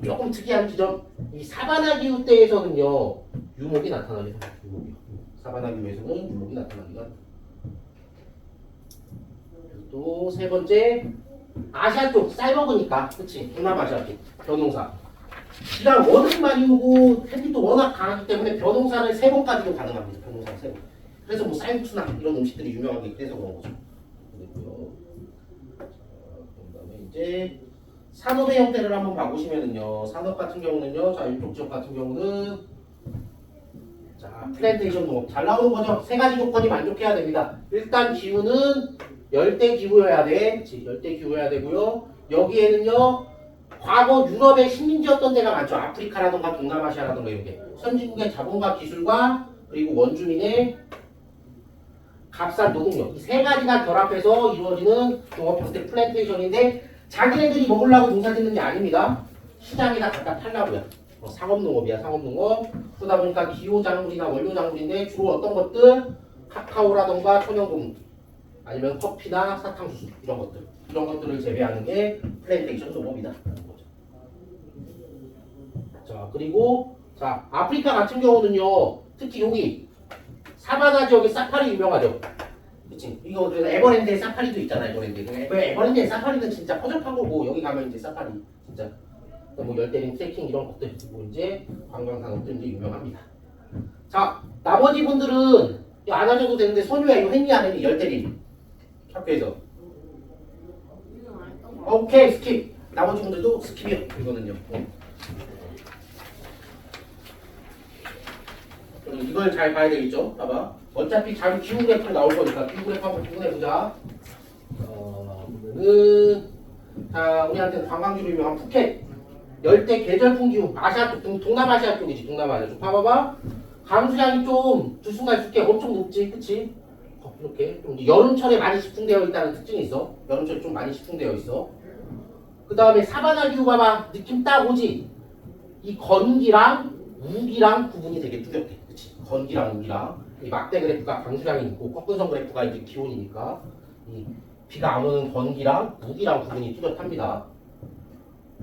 조금 특이한 지점, 이 사바나 기후 때에서는요 유목이 나타납니다. 유목이요. 사바나 기후에서는 유목이 나타납니다. 또 세 번째 아시아 쪽 쌀먹으니까 그치 동남아시아 쪽 벼농사 비가 워낙 많이 오고 햇빛도 워낙 강하기 때문에 벼농사를 3번까지도 가능합니다. 벼농사 3번. 그래서 뭐 쌀국수나 이런 음식들이 유명하게 그래서 그런 거죠. 그리고요. 그다음에 이제 산업의 형태를 한번 봐보시면은요. 산업 같은 경우는요. 자 이쪽 지역 같은 경우는 자 플랜테이션 농업 잘 나오는 거죠. 3가지 조건이 만족해야 됩니다. 일단 기후는 열대 기후여야 돼. 열대 기후여야 되고요. 여기에는요. 과거 유럽의 식민지였던 데가 많죠. 아프리카라던가 동남아시아라던가 이렇게 선진국의 자본과 기술과 그리고 원주민의 값싼 노동력 이 3가지가 결합해서 이루어지는 농업 형태 플랜테이션인데 자기네들이 먹으려고 농사짓는 게 아닙니다. 시장에다 갖다 팔라고요. 상업농업이야 상업농업. 그러다 보니까 기호작물이나 원료작물인데 주로 어떤 것들 카카오라던가 천연동물 아니면 커피나 사탕수수 이런 것들을 재배하는 게 플랜테이션 농업이다. 자 그리고 자 아프리카 같은 경우는요 특히 여기 사바나 지역에 사파리 유명하죠. 그치? 이거 그래서 에버랜드에 사파리도 있잖아요. 에버랜드에 사파리는 진짜 허접한 거고 여기 가면 이제 사파리 진짜 뭐 열대림 트레킹 이런 것들 뭐 이제 관광 산업도 이제 유명합니다. 자 나머지 분들은 이거 안 하셔도 되는데 선유야 이거 했니 안 했니 열대림 학교에서 오케이 스킵. 나머지 분들도 스킵이요. 이거는요. 이걸 잘 봐야 되겠죠? 봐봐. 어차피 자기 기후 그래프 나올 거니까 기후 그래프 한번 구분해보자. 보면은 자 우리한테 관광지로 유명한 푸켓 열대 계절풍 기후 아시아 쪽 동남아시아 쪽이지 동남아시아 쪽 봐봐봐. 강수량이 좀 들쑥날쑥해 엄청 높지 그치? 이렇게 좀 여름철에 많이 집중되어 있다는 특징이 있어. 여름철에 좀 많이 집중되어 있어. 그 다음에 사바나 기후 봐봐. 느낌 딱 오지? 이 건기랑 우기랑 구분이 되게 뚜렷해. 그치? 건기랑 우기랑 이 막대 그래프가 강수량이 있고 꺾은선 그래프가 이제 기온이니까 이 비가 안 오는 건기랑 우기랑 구분이 뚜렷합니다.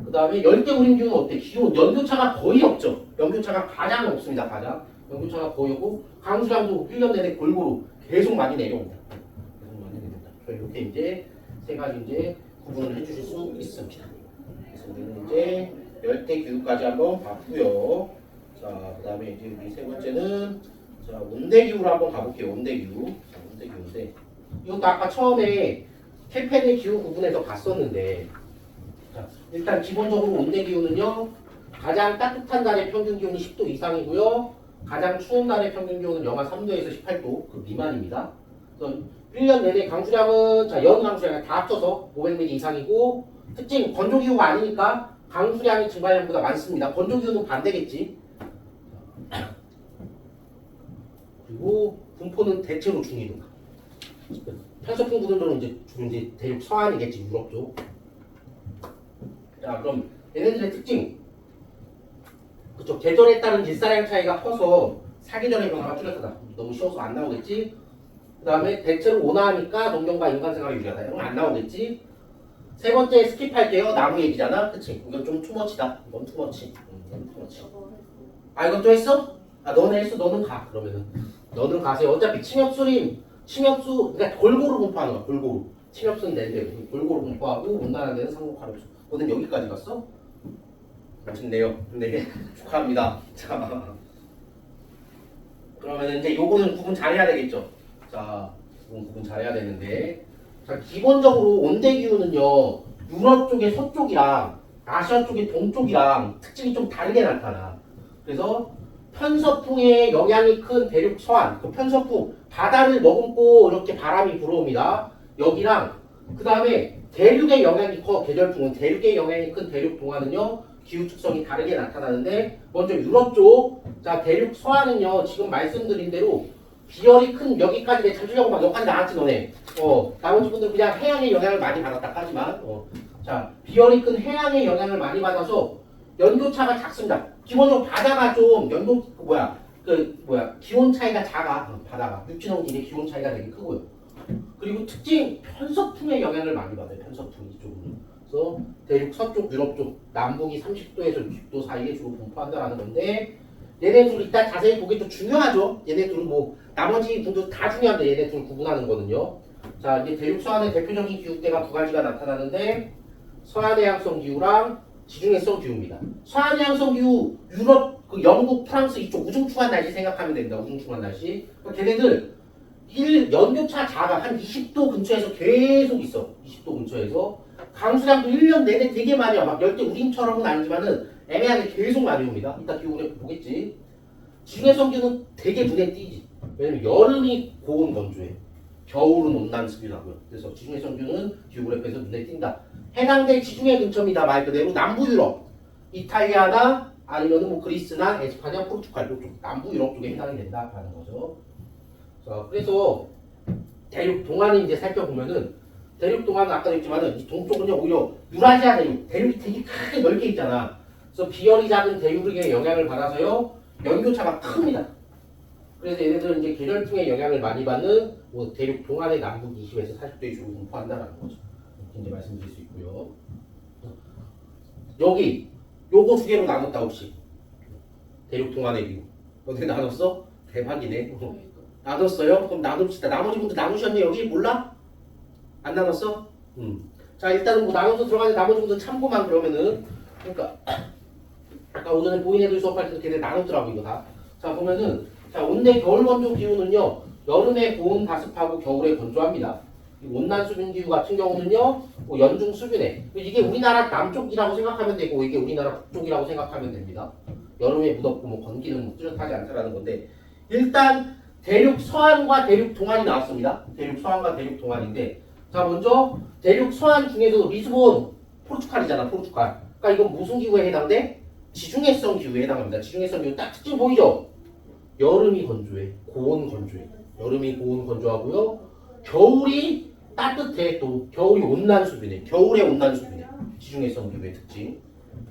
그 다음에 열대우림 기후는 어때? 기온 연교차가 거의 없죠. 연교차가 가장 없습니다. 가장 연교차가 거의 없고 강수량도 1년 내내 골고루 계속 많이 내려옵니다. 계속 많이 내려옵니다. 이렇게 이제 3가지 이제 구분을 해주실 수 있습니다. 그래서 우리는 이제 열대 기후까지 한번 봤고요. 자, 그 다음에 이제 우리 3번째는 자 온대 기후로 한번 가볼게요. 온대 기후. 자, 온대 기후인데 이것도 아까 처음에 캠페인의 기후 구분해서 봤었는데 자, 일단 기본적으로 온대 기후는요 가장 따뜻한 날의 평균 기온이 10도 이상이고요. 가장 추운 날의 평균 기온은 영하 3도에서 18도 그 미만입니다. 그래서 1년 내내 강수량은 자, 연 강수량을 다 합쳐서 500mm 이상이고 특징 건조기후가 아니니까 강수량이 증발량보다 많습니다. 건조기후는 반대겠지. 그리고 분포는 대체로 중위도. 편서풍 구들은 이제 주로 이제 대륙 서안이겠지 유럽 쪽. 자 그럼 얘네들의 특징. 그쪽 계절에 따른 일사량 차이가 커서 사계절의 변화가 뚜렷하다. 너무 쉬워서 안 나오겠지. 그 다음에 대체로 온화하니까 농경과 인간생활이 유리하다. 이런 건 안 나오겠지. 3번째 스킵할게요. 나무 얘기잖아. 그치? 이건 좀 투머치다. 이건 투머치. 이건 투머치. 아 이건 또 했어? 아 너는 했어. 너는 가. 그러면은 너는 가세요. 어차피 침엽수림 침엽수 그러니까 골고루 분포하는 거야. 골고루. 침엽수는 4대 골고루 분포하고 온난한 데는 상록하로. 너는 여기까지 갔어? 멋있네요. 네, 축하합니다. 자, 그러면 이제 요거는 구분 잘해야 되겠죠. 자, 이건 구분 잘해야 되는데, 자 기본적으로 온대 기후는요 유럽 쪽의 서쪽이랑 아시아 쪽의 동쪽이랑 특징이 좀 다르게 나타나. 그래서 편서풍의 영향이 큰 대륙 서안, 그 편서풍 바다를 머금고 이렇게 바람이 불어옵니다. 여기랑 그 다음에 대륙의 영향이 커. 계절풍은 대륙의 영향이 큰 대륙 동안은요 기후 특성이 다르게 나타나는데, 먼저 유럽 쪽, 자 대륙 서안은요 지금 말씀드린 대로 비열이 큰, 여기까지 내 찾으려고 막 여기까지 나왔지 너네. 나머지 분들 그냥 해양의 영향을 많이 받았다 하지만, 자 비열이 큰 해양의 영향을 많이 받아서 연도차가 작습니다. 기본적으로 바다가 좀 기온 차이가 작아. 바다가 육지농지의 기온 차이가 되게 크고요. 그리고 특징 편서풍의 영향을 많이 받아요. 편서풍 이쪽은. 그래서 대륙 서쪽, 유럽 쪽, 남북이 30도에서 60도 사이에 주로 분포한다라는 건데, 얘네 둘 이따 자세히 보기 좀 중요하죠. 얘네 둘은 뭐 나머지 분들 다 중요한데 얘네 둘 구분하는 거는요. 자 이제 대륙 서안의 대표적인 기후대가 두 가지가 나타나는데, 서안해양성 기후랑 지중해성 기후입니다. 서안해양성 기후, 유럽, 그 영국, 프랑스 이쪽 우중충한 날씨 생각하면 됩니다. 우중충한 날씨. 그러니까 걔네들 연교차 작아. 한 20도 근처에서 계속 있어. 20도 근처에서. 강수량도 1년 내내 되게 많이 와. 막 열대 우림처럼은 아니지만은 애매하게 계속 많이 옵니다. 이따 기후그래프 보겠지. 지중해성 기후는 되게 눈에 띄지. 왜냐면 여름이 고온 건조해. 겨울은 온난 습이라고요. 그래서 지중해성 기후는 기후그래프에서 눈에 띈다. 해당대 지중해 근처입니다. 말 그대로 남부 유럽, 이탈리아나 아니면은 뭐 그리스나 에스파냐, 포르투갈 쪽 남부 유럽 쪽에 해당이 된다라는 거죠. 자, 그래서 대륙 동안을 이제 살펴보면은, 대륙 동안은 아까 했지만은 이 동쪽은요 오히려 유라시아 대륙이 되게 크게 넓게 있잖아. 그래서 비열이 작은 대륙의 영향을 받아서요 연교차가 큽니다. 그래서 얘네들은 이제 계절풍의 영향을 많이 받는 뭐 대륙 동안의 남북 20에서 40도에 주로 분포한다라는 거죠. 이렇게 이제 말씀드릴 수 있고요. 여기 요거 두 개로 나눴다 혹시? 대륙 동안의 기후 어떻게 나눴어? 대박이네. 나눴어요? 그럼 나눕시다. 나머지 분들 나누셨니? 여기 몰라? 안 나눴어? 자 일단은 뭐 나눠서 들어가는 나머지 분들 참고만. 그러면은 그러니까 아까 오전에 보인 애들 수업할 때 걔네 나눴더라고 이거 다. 자 보면은, 자 온대 겨울 건조 기후는요 여름에 고온 다습하고 겨울에 건조합니다. 온난 수분 기후 같은 경우는요 뭐 연중 수분에, 이게 우리나라 남쪽이라고 생각하면 되고 이게 우리나라 북쪽이라고 생각하면 됩니다. 여름에 무덥고 뭐 건기는 뭐 뚜렷하지 않다라는 건데, 일단 대륙 서안과 대륙 동안이 나왔습니다. 대륙 서안과 대륙 동안인데, 자 먼저 대륙 서안 중에서도 리스본 포르투갈이잖아. 포르투갈. 그러니까 이건 무슨 기후에 해당돼? 지중해성 기후에 해당합니다. 지중해성 기후 딱 특징 보이죠? 여름이 건조해. 고온 건조해. 여름이 고온 건조하고요. 겨울이 따뜻해. 또 겨울이 온난 수준에. 겨울에 온난 수준에. 지중해성 기후의 특징.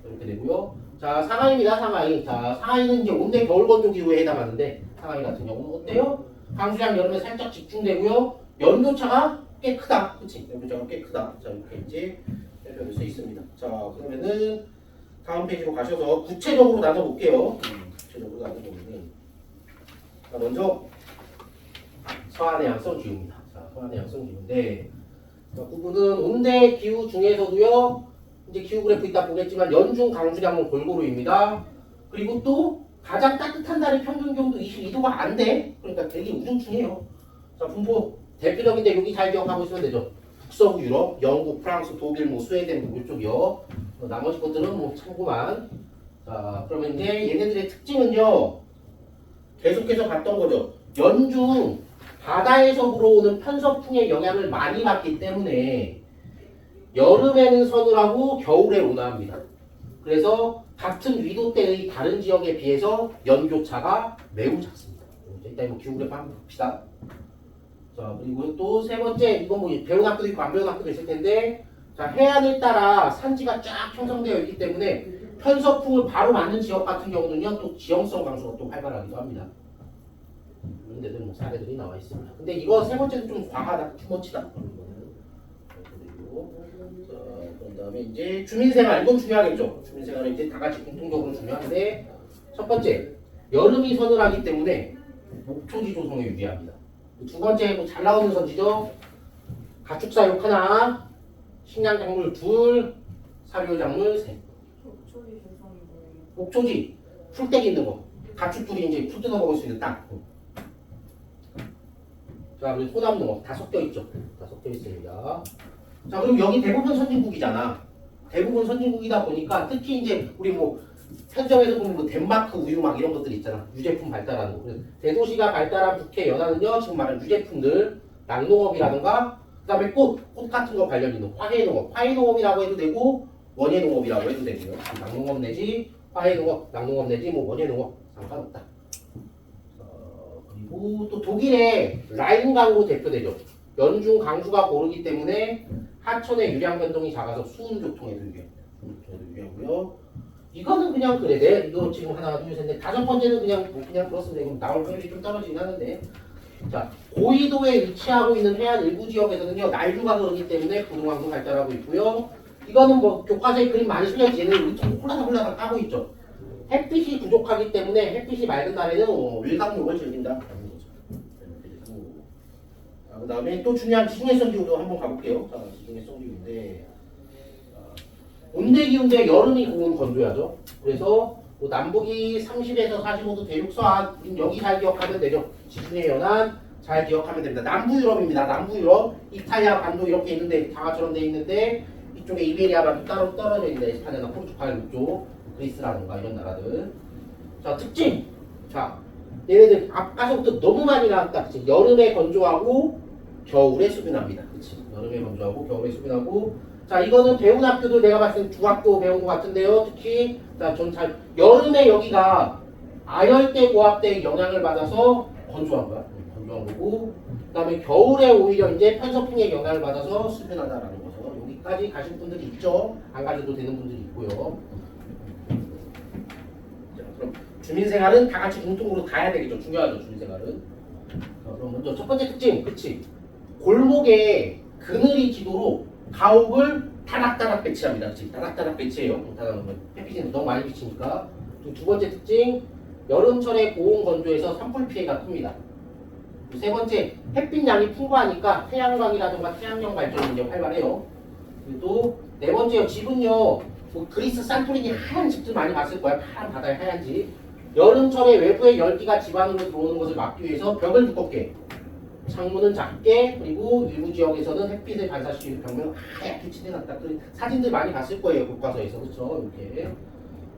이렇게 되고요. 자 상하이입니다. 상하이. 자 상하이는 이제 온대 겨울 건조 기후에 해당하는데, 상하이 같은 경우는 어때요? 강수량 여름에 살짝 집중되고요. 연도차가 꽤 크다. 그치? 연도차가 꽤 크다. 자 이렇게 이제 설명할 수 있습니다. 자 그러면은 다음 페이지로 가셔서 구체적으로 나눠볼게요. 구체적으로 나눠보면은, 자 먼저 서안해양성 기후입니다. 자 서안해양성 기후인데, 자 부분은 온대 기후 중에서도요 이제 기후 그래프 이따 보겠지만 연중 강수량은 골고루입니다. 그리고 또 가장 따뜻한 날의 평균 기온도 22도가 안 돼. 그러니까 되게 우중충해요. 자 분포 대표적인데 여기 잘 기억하고 있으면 되죠. 북서부 유럽, 영국, 프랑스, 독일, 뭐 스웨덴 뭐 이쪽이요. 나머지 것들은 뭐 참고만. 자 그러면 이제 얘네들의 특징은요 계속해서 봤던 거죠. 연중 바다에서 불어오는 편서풍의 영향을 많이 받기 때문에 여름에는 서늘하고 겨울에 온화합니다. 그래서 같은 위도대의 다른 지역에 비해서 연교차가 매우 작습니다. 일단 이거 기후그래프 한번 봅시다. 자 그리고 또 세 번째, 이건 뭐 배운 학교도 있고 안 배운 학교도 있을 텐데, 자 해안을 따라 산지가 쫙 형성되어 있기 때문에 편서풍을 바로 맞는 지역 같은 경우는요 또 지형성 강수가 또 활발하기도 합니다. 이런 데들 뭐 사례들이 나와 있습니다. 근데 이거 세 번째는 좀 과하다, 투머치다. 그런 다음에 이제 주민생활, 이건 중요하겠죠. 주민생활은 이제 다 같이 공통적으로 중요한데, 첫 번째 여름이 서늘하기 때문에 목초지 조성에 유리합니다. 두 번째 뭐 잘 나오는 선지죠. 가축사육 하나, 식량작물 둘, 사료작물 셋. 목초리 조성이 뭐예요? 목초지 풀떼기 있는 거. 가축들이 이제 풀 뜯어 먹을 수 있는 땅. 자, 그리고 소나무농어 다 섞여 있죠. 다 섞여 있습니다. 자, 그럼 여기 대부분 선진국이잖아. 대부분 선진국이다 보니까 특히 이제 우리 뭐 편점에서 보면 뭐 덴마크 우유 막 이런 것들 있잖아. 유제품 발달하는 거. 그래서 대도시가 발달한 북해 연안은요 지금 말하는 유제품들, 낙농업이라든가 그다음에 꽃 같은 거 관련 있는 화훼농업, 화훼농업이라고 해도 되고 원예농업이라고 해도 되고요. 낙농업 내지 화훼농업, 낙농업 내지 뭐 원예농업 상관없다. 그리고 또 독일의 라인 강으로 대표되죠. 연중 강수가 고르기 때문에 하천의 유량 변동이 작아서 수은 교통에도 유리하고요. 이거는 그냥 그래. 이거 지금 하나, 둘, 셋, 넷, 다섯 번째는 그냥 그냥 그렇습니다. 이건 나올 확률이 좀 떨어지긴 하는데. 자, 고緯도에 위치하고 있는 해안 일부 지역에서는요 날류가 흐르기 때문에 고등강도 발달하고 있고요. 이거는 뭐 교과서에 그림 많이 실려있지. 얘는 이렇게 홀라당 까고 있죠. 햇빛이 부족하기 때문에 햇빛이 맑은 날에는 일광욕을 즐긴다. 그 다음에 또 중요한 지중해성 기후도 한번 가볼게요. 자, 지중해성 기후인데 온대기후인데 여름이 고온 건조하죠. 그래서 뭐 남북이 30에서 45도 대륙서 여기 잘 기억하면 되죠. 지중해 연안 잘 기억하면 됩니다. 남부유럽입니다. 남부유럽 이탈리아 반도 이렇게 있는데 다처럼 돼 있는데 이쪽에 이베리아 반도 따로 떨어져 있는데 에스파냐나 포르투갈 이쪽 그리스라든가 이런 나라들. 자, 특징. 자, 얘네들 아까서부터 너무 많이 나왔다. 그치? 여름에 건조하고 겨울에 수분합니다. 그치? 여름에 건조하고 겨울에 수분하고. 자, 이거는 배운 학교도 내가 봤을 때 중학교 배운 것 같은데요. 특히 자, 전 잘 여름에 여기가 아열대 고압대의 영향을 받아서 건조한 거야. 건조한 거고. 그다음에 겨울에 오히려 이제 편서풍의 영향을 받아서 수분하다라는 거죠. 여기까지 가신 분들이 있죠. 안 가셔도 되는 분들이 있고요. 자, 그럼 주민생활은 다 같이 공통으로 다 해야 되겠죠. 중요하죠. 주민생활은. 자, 그럼 먼저 첫 번째 특징, 그치? 골목에 그늘이 지도로 가옥을 다닥다닥 배치합니다. 그치? 다닥다닥 배치해요. 햇빛이 너무 많이 비치니까. 그리고 두 번째 특징, 여름철에 고온 건조해서 산불 피해가 큽니다. 세 번째, 햇빛 양이 풍부하니까 태양광이라든가 태양력 발전이 이제 활발해요. 그리고 네 번째요, 집은요, 뭐 그리스 산토리니 하얀 집들 많이 봤을 거야. 파란 바다의 하얀 집. 여름철에 외부의 열기가 집 안으로 들어오는 것을 막기 위해서 벽을 두껍게, 창문은 작게, 그리고 일부 지역에서는 햇빛을 반사시키는 벽면을 하얗게 칠해놨다. 사진들 많이 봤을 거예요, 교과서에서. 그렇죠? 이렇게.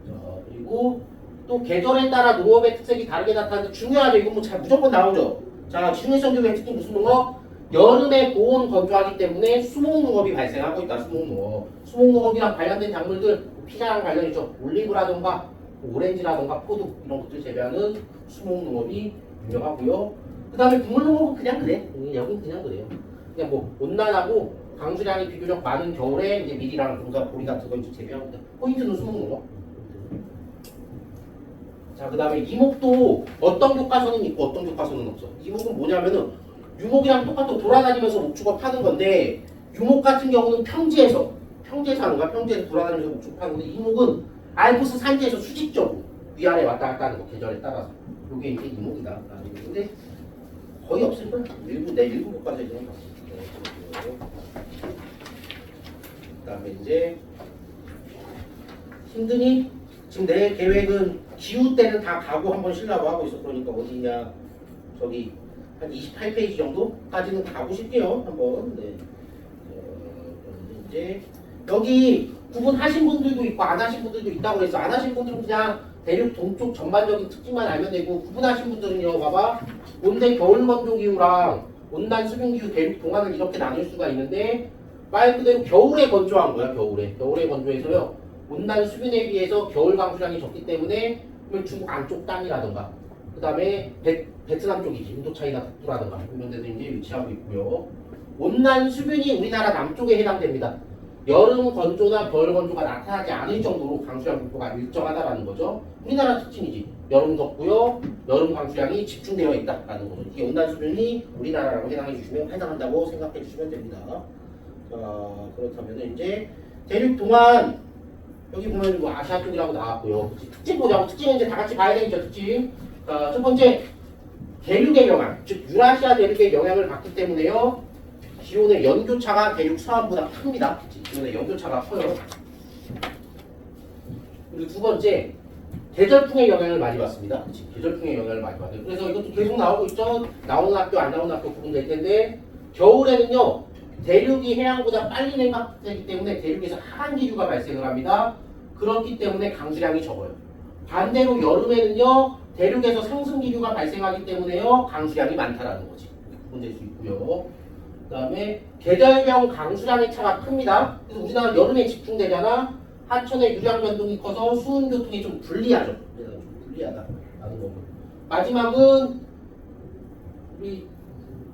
자, 그리고 또 계절에 따라 농업의 특색이 다르게 나타나는데 중요하죠. 이건 뭐 잘 무조건 나오죠. 자, 지중해성 기후의 특징 무슨 농업? 여름에 고온 건조하기 때문에 수목농업이 발생하고 있다. 수목농업. 수목농업이랑 관련된 작물들 피자랑 관련 있죠. 올리브라던가 오렌지라던가 포도 이런 것들 재배하는 수목농업이 유명하고요. 그 다음에 국물농업은 그냥 그래. 여긴 그냥 그래요. 그냥 뭐 온난하고 강수량이 비교적 많은 겨울에 이제 밀이랑 동사 보리 같은 거 이제 재배합니다. 포인트는 수목농업. 자, 그 다음에 이목도 어떤 교과서는 있고 어떤 교과서는 없어. 이목은 뭐냐면은 유목이랑 똑같고 돌아다니면서 목축업 하는 건데 유목 같은 경우는 평지에서 하는 거야. 평지에서 돌아다니면서 목축하는 건데 이목은 알프스 산지에서 수직적으로 위아래 왔다 갔다 하는 거. 계절에 따라서. 이게 이제 이목이다. 근데 거의 없을 거야. 일부 교과서에 좀 봤어. 그 다음에 이제 힘드니? 지금 내 계획은 기후 때는 다 가고 한번 쉬려고 하고 있어. 그러니까 어디냐, 저기 한 28페이지 정도까지는 가고 싶게요. 한번. 네. 이제 여기 구분하신 분들도 있고 안 하신 분들도 있다고 그랬어. 안 하신 분들은 그냥 대륙 동쪽 전반적인 특징만 알면 되고, 구분하신 분들은요, 봐봐. 온대 겨울 건조 기후랑 온난 수분 기후 대륙 동안을 이렇게 나눌 수가 있는데 말 그대로 겨울에 건조한 거야. 겨울에 건조해서요. 온난 수분에 비해서 겨울 강수량이 적기 때문에 중국 안쪽 땅이라던가 그 다음에 베트남 쪽이지 인도차이나 북부라던가 이런 데도 이제 위치하고 있고요. 온난 수분이 우리나라 남쪽에 해당됩니다. 여름 건조나 겨울 건조가 나타나지 않을 정도로 강수량 분포가 일정하다라는 거죠. 우리나라 특징이지. 여름 덥고요. 여름 강수량이 집중되어 있다라는 거죠. 이 온난 수분이 우리나라라고 해당한다고 생각해 주시면 됩니다. 자, 그렇다면 이제 대륙 동안 여기 보면 뭐 아시아 쪽이라고 나왔고요. 특징 보자고. 특징은 이제 다 같이 봐야 되겠죠. 특징. 자, 첫 번째 대륙의 영향, 즉 유라시아 대륙의 영향을 받기 때문에요. 기온의 연교차가 대륙 서안보다 큽니다. 기온의 연교차가 커요. 그리고 두 번째, 계절풍의 영향을 많이 받습니다. 계절풍의 영향을 많이 받아요. 그래서 이것도 계속 나오고 있죠. 나오는 학교, 안 나오는 학교 구분될 텐데 겨울에는요. 대륙이 해양보다 빨리 냉각되기 때문에 대륙에서 하강 기류가 발생을 합니다. 그렇기 때문에 강수량이 적어요. 반대로 여름에는요. 대륙에서 상승 기류가 발생하기 때문에요. 강수량이 많다라는 거지. 구분될 수 있고요. 그다음에 계절별 강수량의 차가 큽니다. 그래서 우리나라 여름에 집중되잖아. 하천의 유량 변동이 커서 수은 교통이 좀 불리하죠. 그래서 좀 불리하다라는 거고. 마지막은 우리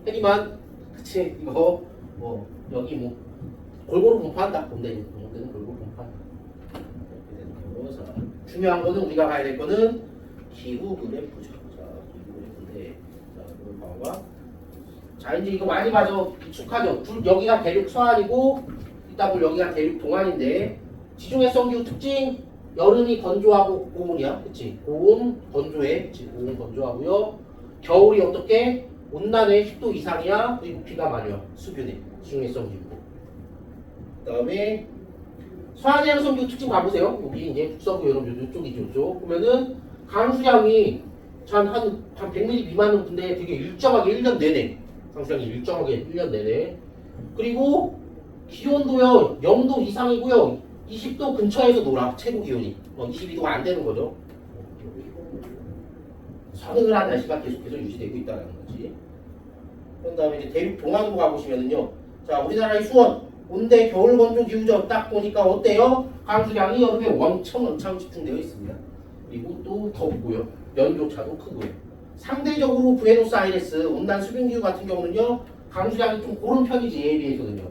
해리만 그치 이거 뭐 여기 뭐 골고루 분포한다. 근데 골고루 분포한다. 이렇게 되는 거. 자, 중요한 거는 우리가 봐야 될 거는 기후 그래프죠. 자, 기후 그래프인데 자, 이걸 봐봐. 자, 이제 이거 많이 봐서 익숙하죠. 여기가 대륙 서안이고 이따 볼 여기가 대륙 동안인데 지중해성 기후 특징 여름이 건조하고 고온이야, 그렇지? 고온 건조해, 그렇지? 고온 건조하고요. 겨울이 어떻게? 온난해 10도 이상이야. 그리고 비가 많이 와, 수균해, 지중해성 기후. 그다음에 서해안해양성 기후 특징 봐보세요. 여기 이제 북서부 여름 이쪽이죠, 이쪽. 그러면은 강수량이 한 100mm 미만은 근데 되게 일정하게 1년 내내. 강수량이 일정하게 1년 내내. 그리고 기온도요 0도 이상이고요. 20도 근처에서 놀아. 최고 기온이 22도가 안 되는 거죠. 서늘한 날씨가 계속해서 유지되고 있다는 거지. 그런 다음에 이제 대륙 동안으로 가보시면은요. 자, 우리나라의 수원 온대 겨울 건조 기후죠. 딱 보니까 어때요? 강수량이 여름에 엄청 집중되어 있습니다. 그리고 또 덥고요. 연교차도 크고요. 상대적으로 부에노스아이레스 온난 수분 기후 같은 경우는요. 강수량이 좀 고른 편이지 A에 비해서는요.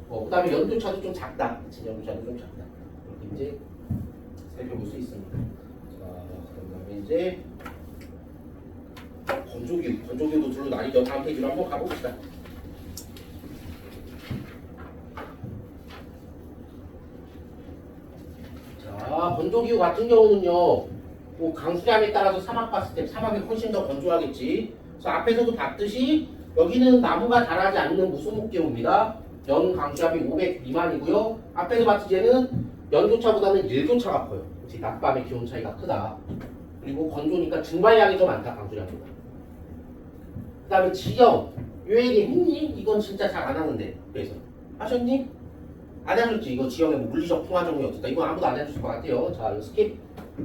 그 다음에 연교차도 좀 작다. 연교차도 좀 작다. 이렇게 이제 살펴볼 수 있습니다. 자, 그 다음에 이제 건조기후도 둘로 나뉘죠. 다음 페이지로 한번 가봅시다. 자, 건조기후 같은 경우는요. 뭐 강수량에 따라서 사막 봤을 때 사막이 훨씬 더 건조하겠지. 그래서 앞에서도 봤듯이 여기는 나무가 자라지 않는 무소목기후입니다. 연 강수량이 500 미만이고요. 앞에서 봤듯이 얘는 연교차보다는 일교차가 커요. 그치? 낮밤의 기온 차이가 크다. 그리고 건조니까 증발량이 더 많다. 강수량보다. 그 다음에 지형. 요 얘기 했니? 이건 진짜 잘 안 하는데. 그래서 하셨니? 안 하셨지? 이거 지형의 뭐 물리적 풍화정이 어떻다. 이건 아무도 안 해줬을 것 같아요. 자, 이거 스킵.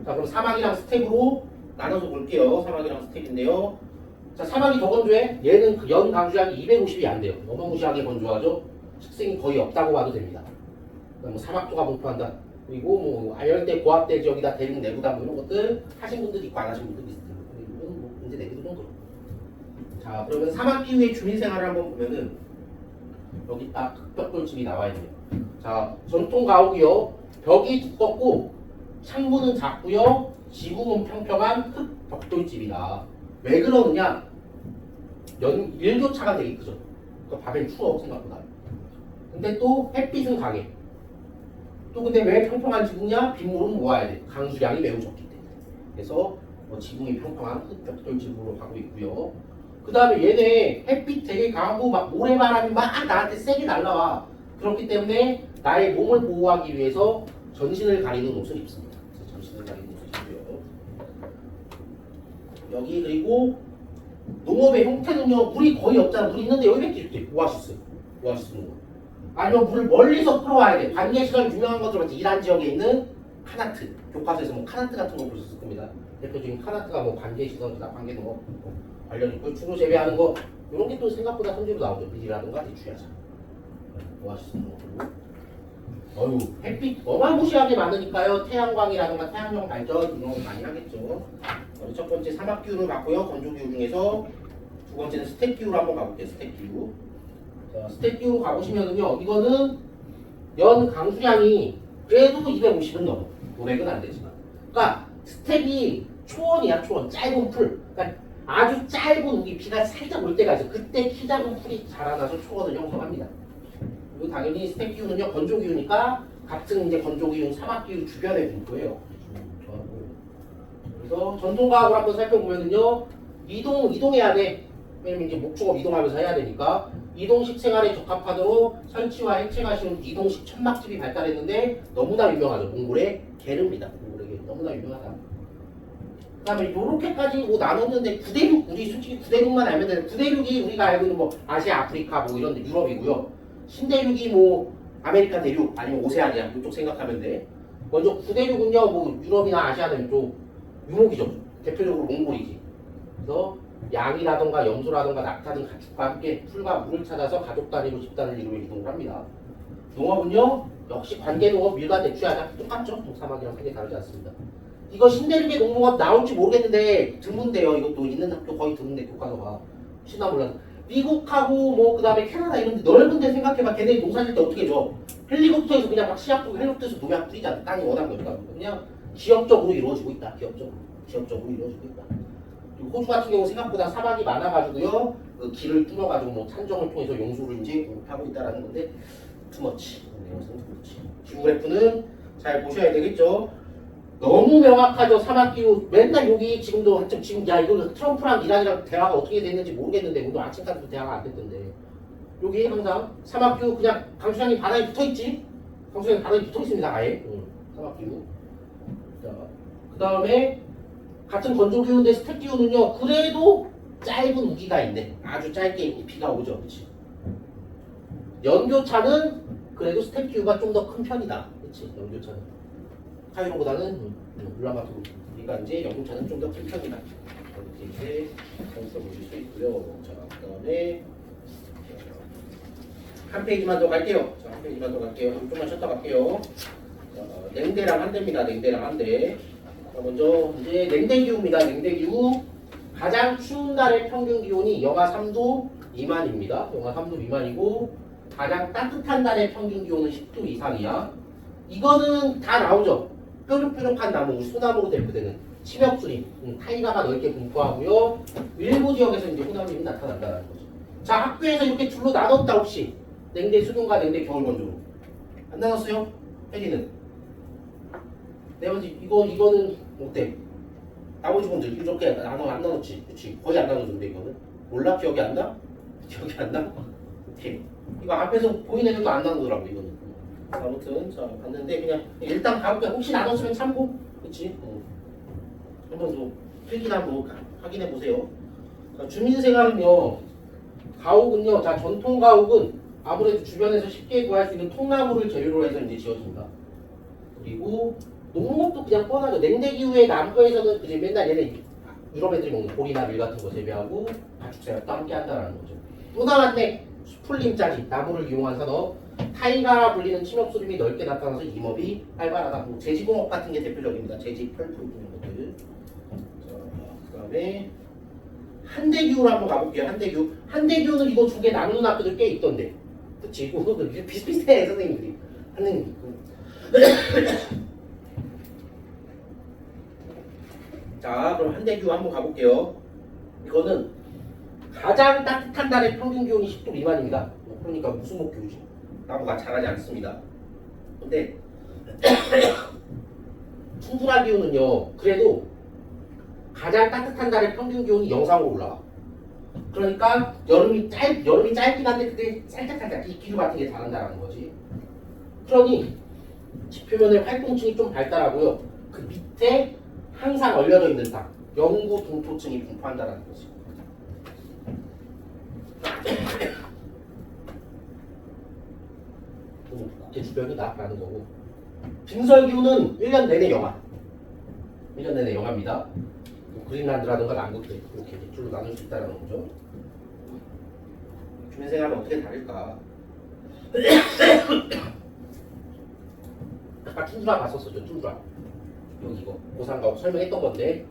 자, 그럼 사막이랑 스텝으로 나눠서 볼게요. 사막이랑 스텝인데요. 자, 사막이 더 건조해? 얘는 그 연 강수량이 250이 안 돼요. 어마무시하게 건조하죠? 특징이 거의 없다고 봐도 됩니다. 뭐 사막도가 분포한다. 그리고 뭐 아열대, 고압대 지역이다, 대륙 내부다 뭐 이런 것들 하신 분들 있고 안 하신 분들 있을 텐데 이건 뭐 문제 내기도 좀 그렇고. 자, 그러면 사막 기후의 주민 생활을 한번 보면은 여기 딱 흑벽돌집이 나와 있네요. 자, 전통 가옥이요. 벽이 두껍고 창문은 작고요. 지붕은 평평한 흑벽돌집이다. 왜 그러느냐? 일교차가 되게 크죠. 그러니까 밤엔 추워 생각보다. 근데 또 햇빛은 강해. 또 근데 왜 평평한 지붕이냐? 빗물은 모아야 돼. 강수량이 매우 적기 때문에. 그래서 지붕이 평평한 흑벽돌 지붕으로 가고 있고요. 그 다음에 얘네 햇빛 되게 강하고 막 모래바람이 막 나한테 세게 날라와. 그렇기 때문에 나의 몸을 보호하기 위해서 전신을 가리는 옷을 입습니다. 전신을 가리는 옷을 입고요. 여기 그리고 농업의 형태는요. 물이 거의 없잖아. 물이 있는데 여기밖에 없대. 오아시스 농업. 아니면 물을 멀리서 끌어와야 돼. 반개시설 유명한 것들 같이 이란 지역에 있는 카나트. 교과서에서 뭐 카나트 같은 거 보셨을 겁니다. 대표적인 카나트가 뭐 반개시설이나 반개농업 관련 있고 주로 재배하는 거 이런 게 또 생각보다 선지로 나오죠. 비지라든가 대추야자. 오아시스 농업. 어휴, 햇빛 어마무시하게 많으니까요. 태양광이라든가 태양력 발전 이런 거 많이 하겠죠. 첫 번째 사막 기후를 봤고요. 건조 기후 중에서 두 번째는 스텝 기후로 한번 가볼게요. 스텝 기후. 자, 스텝 기후로 가보시면은요. 이거는 연 강수량이 그래도 250은 넘어. 500은 안 되지만. 그러니까 스텝이 초원이야. 초원. 짧은 풀. 그러니까 아주 짧은 우기 비가 살짝 올 때가 있어. 그때 키 작은 풀이 자라나서 초원을 형성합니다. 그리고 당연히 스텝 기후는요. 건조 기후니까 같은 이제 건조 기후, 사막 기후 주변에 분포해요. 그래서 전통 과학을 한번 살펴보면은요. 이동해야 돼. 왜냐면 이제 목축업 이동하면서 해야 되니까 이동식 생활에 적합하도록 설치와 해체가 쉬운 이동식 천막집이 발달했는데 너무나 유명하죠. 몽골의 게르입니다. 몽골의 게르 너무나 유명하다. 그다음에 요렇게까지 뭐 나눴는데 9대6 우리 솔직히 9대6만 알면 되는데 9대6이 우리가 알고 있는 뭐 아시아, 아프리카 뭐 이런 데 유럽이고요. 신대륙이 뭐 아메리카 대륙 아니면 오세아니아 이쪽 생각하면 돼. 먼저 9대륙은요 뭐 유럽이나 아시아는 좀 유목이죠. 대표적으로 몽골이지. 그래서 양이라던가 염소라던가 낙타 등 가축과 함께 풀과 물을 찾아서 가족 단위로 집단을 이루며 이동을 합니다. 농업은요 역시 관계농업 밀과 대추하자 똑같죠. 동사막이랑 크게 다르지 않습니다. 이거 신대륙의 농농업 나올지 모르겠는데 드문데요. 이것도 있는 학교 거의 드문데 교과서가 혹시나 몰라서 미국하고 뭐 그다음에 캐나다 이런 데 넓은 데 생각해봐. 걔네들이 농사 질때 어떻게 줘? 헬리콥터에서 그냥 막 시약 뿌리고 헬리콥터에서 농약 뿌리지 않아. 땅이 워낙 넓다 보니까 그냥 지역적으로 이루어지고 있다. 지역적으로 이루어지고 있다. 그리고 호주 같은 경우 생각보다 사막이 많아가지고요 그 길을 뚫어가지고 뭐 찬정을 통해서 용수를 이제 공급하고 있다라는 건데 투머치. 기후 그래프는 잘 보셔야 되겠죠. 너무 명확하죠. 사막기후 맨날 여기 지금도 한참 지금 야 이거 트럼프랑 이란이랑 대화가 어떻게 됐는지 모르겠는데 오늘 아침까지도 대화가 안 됐던데 여기 항상 사막기후 그냥 강수량이 바다에 붙어있지. 강수량이 바다에 붙어있습니다. 아예 사막기후. 그 다음에 같은 건조기후인데 스택기후는요 그래도 짧은 우기가 있네. 아주 짧게 비가 오죠. 그렇지. 연교차는 그래도 스택기후가 좀 더 큰 편이다. 그렇지. 연교차는 카이로보다는 울란바토르 우리가 이제 연교차는 좀 더 큰 편이다. 이렇게 점수 보실 수 있고요. 자, 그다음에 한 페이지만 더 갈게요. 자, 한 페이지만 더 갈게요. 좀만 쉬었다 갈게요. 자, 냉대랑 한대입니다. 냉대랑 한대. 먼저 이제 냉대기후입니다. 냉대기후 가장 추운 달의 평균 기온이 영하 3도 미만입니다. 영하 3도 미만이고 가장 따뜻한 달의 평균 기온은 10도 이상이야. 이거는 다 나오죠. 뾰족뾰족한 나무, 소나무로 대표되는 침엽수림, 타이가가 넓게 분포하고요. 일부 지역에서 이제 호남림이 나타난다는 거죠. 자, 학교에서 이렇게 둘로 나눴다 혹시 냉대 수능과 냉대 겨울 건조로 안 나눴어요? 혜리는 네 번째 이거는 어때? 나머지 분들 이렇게 안 나눴지, 그렇지? 거의 안 나눠준데 이거는 몰라? 기억이 안 나? 기억이 안 나? 오케이. 이거 앞에서 보이는 애들도 안 나누더라고 이거는. 아무튼 자 봤는데 그냥 일단 가볼게. 혹시 나눴으면 참고, 그렇지? 한번 더 필기나 한번 확인해 보세요. 자, 주민생활은요, 가옥은요, 자 전통 가옥은 아무래도 주변에서 쉽게 구할 수 있는 통나무를 재료로 해서 이제 지어집니다. 그리고 농업도 그냥 뻔하죠. 냉대기후의 남부에서는 이제 맨날 얘네 유럽 애들이 먹는 보리나 밀 같은 거 재배하고 가축생활도 함께 한다는 거죠. 또 나왔네. 수풀림짜리 나무를 이용한 산업. 타이가 불리는 침엽수림이 넓게 나타나서 임업이 활발하다. 뭐 제지공업 같은 게 대표적입니다. 제지, 펄프 이런 것들. 자, 그다음에 한대기후로 한번 가볼게요. 한대기후는 이거 두 개 나누는 학교들 꽤 있던데. 그치? 이거 비슷비슷해 선생님들이. 선생님이. 자, 그럼 한대기후 한번 가볼게요. 이거는 가장 따뜻한 달의 평균 기온이 10도 미만입니다. 그러니까 무수목 기후지. 나무가 자라지 않습니다. 근데 충분한 기후는요, 그래도 가장 따뜻한 달의 평균 기온이 영상으로 올라와. 그러니까 여름이 짧긴 한데 그때 살짝 이 기후 같은 게 자란다는 거지. 그러니 지표면의 활동층이 좀 발달하고요. 그 밑에 항상 얼려져 있는 땅, 영구 동토층이 분포한다는 거지. 국제 주변이다라는 거고. 빙설기후는 1년 내내 영하. 1년 내내 영하입니다. 뭐 그린란드라든가 남극들 이렇게 줄로 나눌 수 있다는 거죠. 주민생활은 어떻게 다를까? 아까 툰드라 봤었죠. 툰드라. 여기 이거 고산가옥 설명했던 건데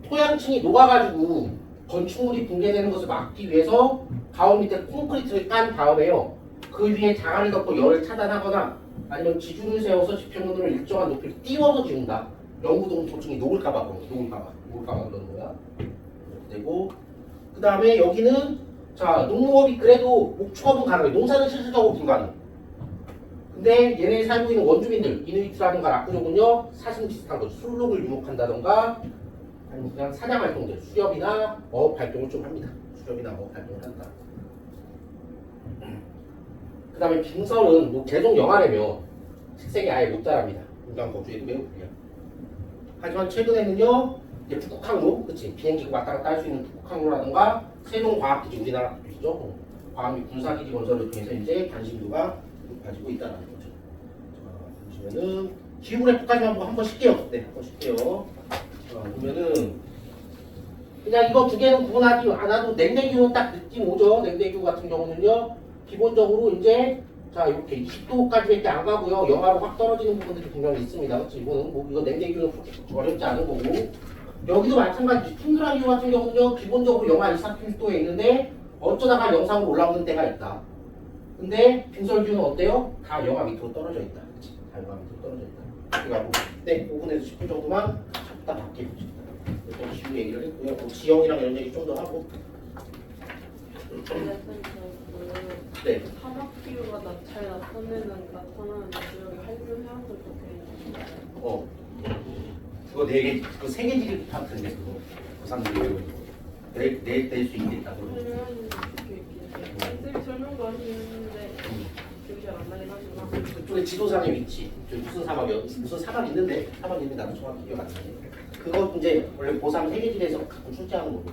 토양층이 녹아가지고 건축물이 붕괴되는 것을 막기 위해서 가옥 밑에 콘크리트를 깐 다음에요. 그 위에 장화를 덮고 열을 차단하거나 아니면 지중을 세워서 지표면으로 일정한 높이를 띄워서 지운다. 영구동 도층이 녹을까봐 그러는 거야. 그리고 그 다음에 여기는 자 농농업이 그래도 목축업은 가능해. 농사는 실질적으로 불가능. 근데 얘네 살고 있는 원주민들 이누이트라든가 라쿠족은요 사슴 비슷한 거죠. 술록을 유목한다던가 아니면 그냥 사냥 활동들, 수렵이나 어업 활동을 좀 합니다. 수렵이나 어업 활동을 한다. 그 다음에 빙설은 뭐 계속 영하라면 식생이 아예 못 자랍니다. 인간 거주에도 매우 불리합니다. 하지만 최근에는요, 이제 북극항로, 그치? 비행기가 왔다 갔다 할 수 있는 북극항로라든가 세종과학기지, 우리나라 기지죠. 과학 및 군사기지 건설을 통해서 이제 관심도가 높아지고 있다는 거죠. 자, 보시면은 기후그래프까지만 한번 쉴게요. 네, 한번 쉴게요. 자, 보면은 그냥 이거 두 개는 구분하지 않아도 냉대기후 딱 느낌 오죠. 냉대기후 같은 경우는요, 기본적으로 이제 자 이렇게 20도까지밖에 안 가고요. 영하로 확 떨어지는 부분들이 분명히 있습니다. 그렇지? 이거는 뭐 이거 냉대기후는 그렇게 어렵지 않은 거고. 여기도 마찬가지. 툰드라 기후 같은 경우는요, 기본적으로 영하 24도에 있는데 어쩌다가 영상으로 올라오는 때가 있다. 근데 빙설 기후는 어때요? 다 영하 밑으로 떨어져 있다. 그렇지? 다 영하 밑으로 떨어져 있다. 그래가지고 네, 5분에서 10분 정도만 잡다 밖에 보십니다. 일단 기후 얘기를 했고요. 뭐 지형이랑 이런 얘기 좀 더 하고. 네. 사막 기후가 잘 나타나는 지역이 한류 해안도로 어. 그거 네 개, 그거 세 개 지리 파트인데 그거. 그 사람들이 낼수 있겠다. 쌤이 설명도 하시는데 기억이 잘 안 나긴 하지만 그쪽에 지도상의 위치. 저기 무슨 사막이요? 무슨 사막 있는데 사막 있는데 나도 정확히 기억 안 나네. 그거 이제 원래 고3 세 개 지리에서 가끔 출제하는 거고.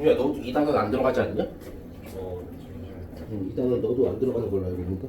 야, 너 2단원 안 들어가지 않냐? 2단원 너도 안 들어가는 걸로 알고 있는데?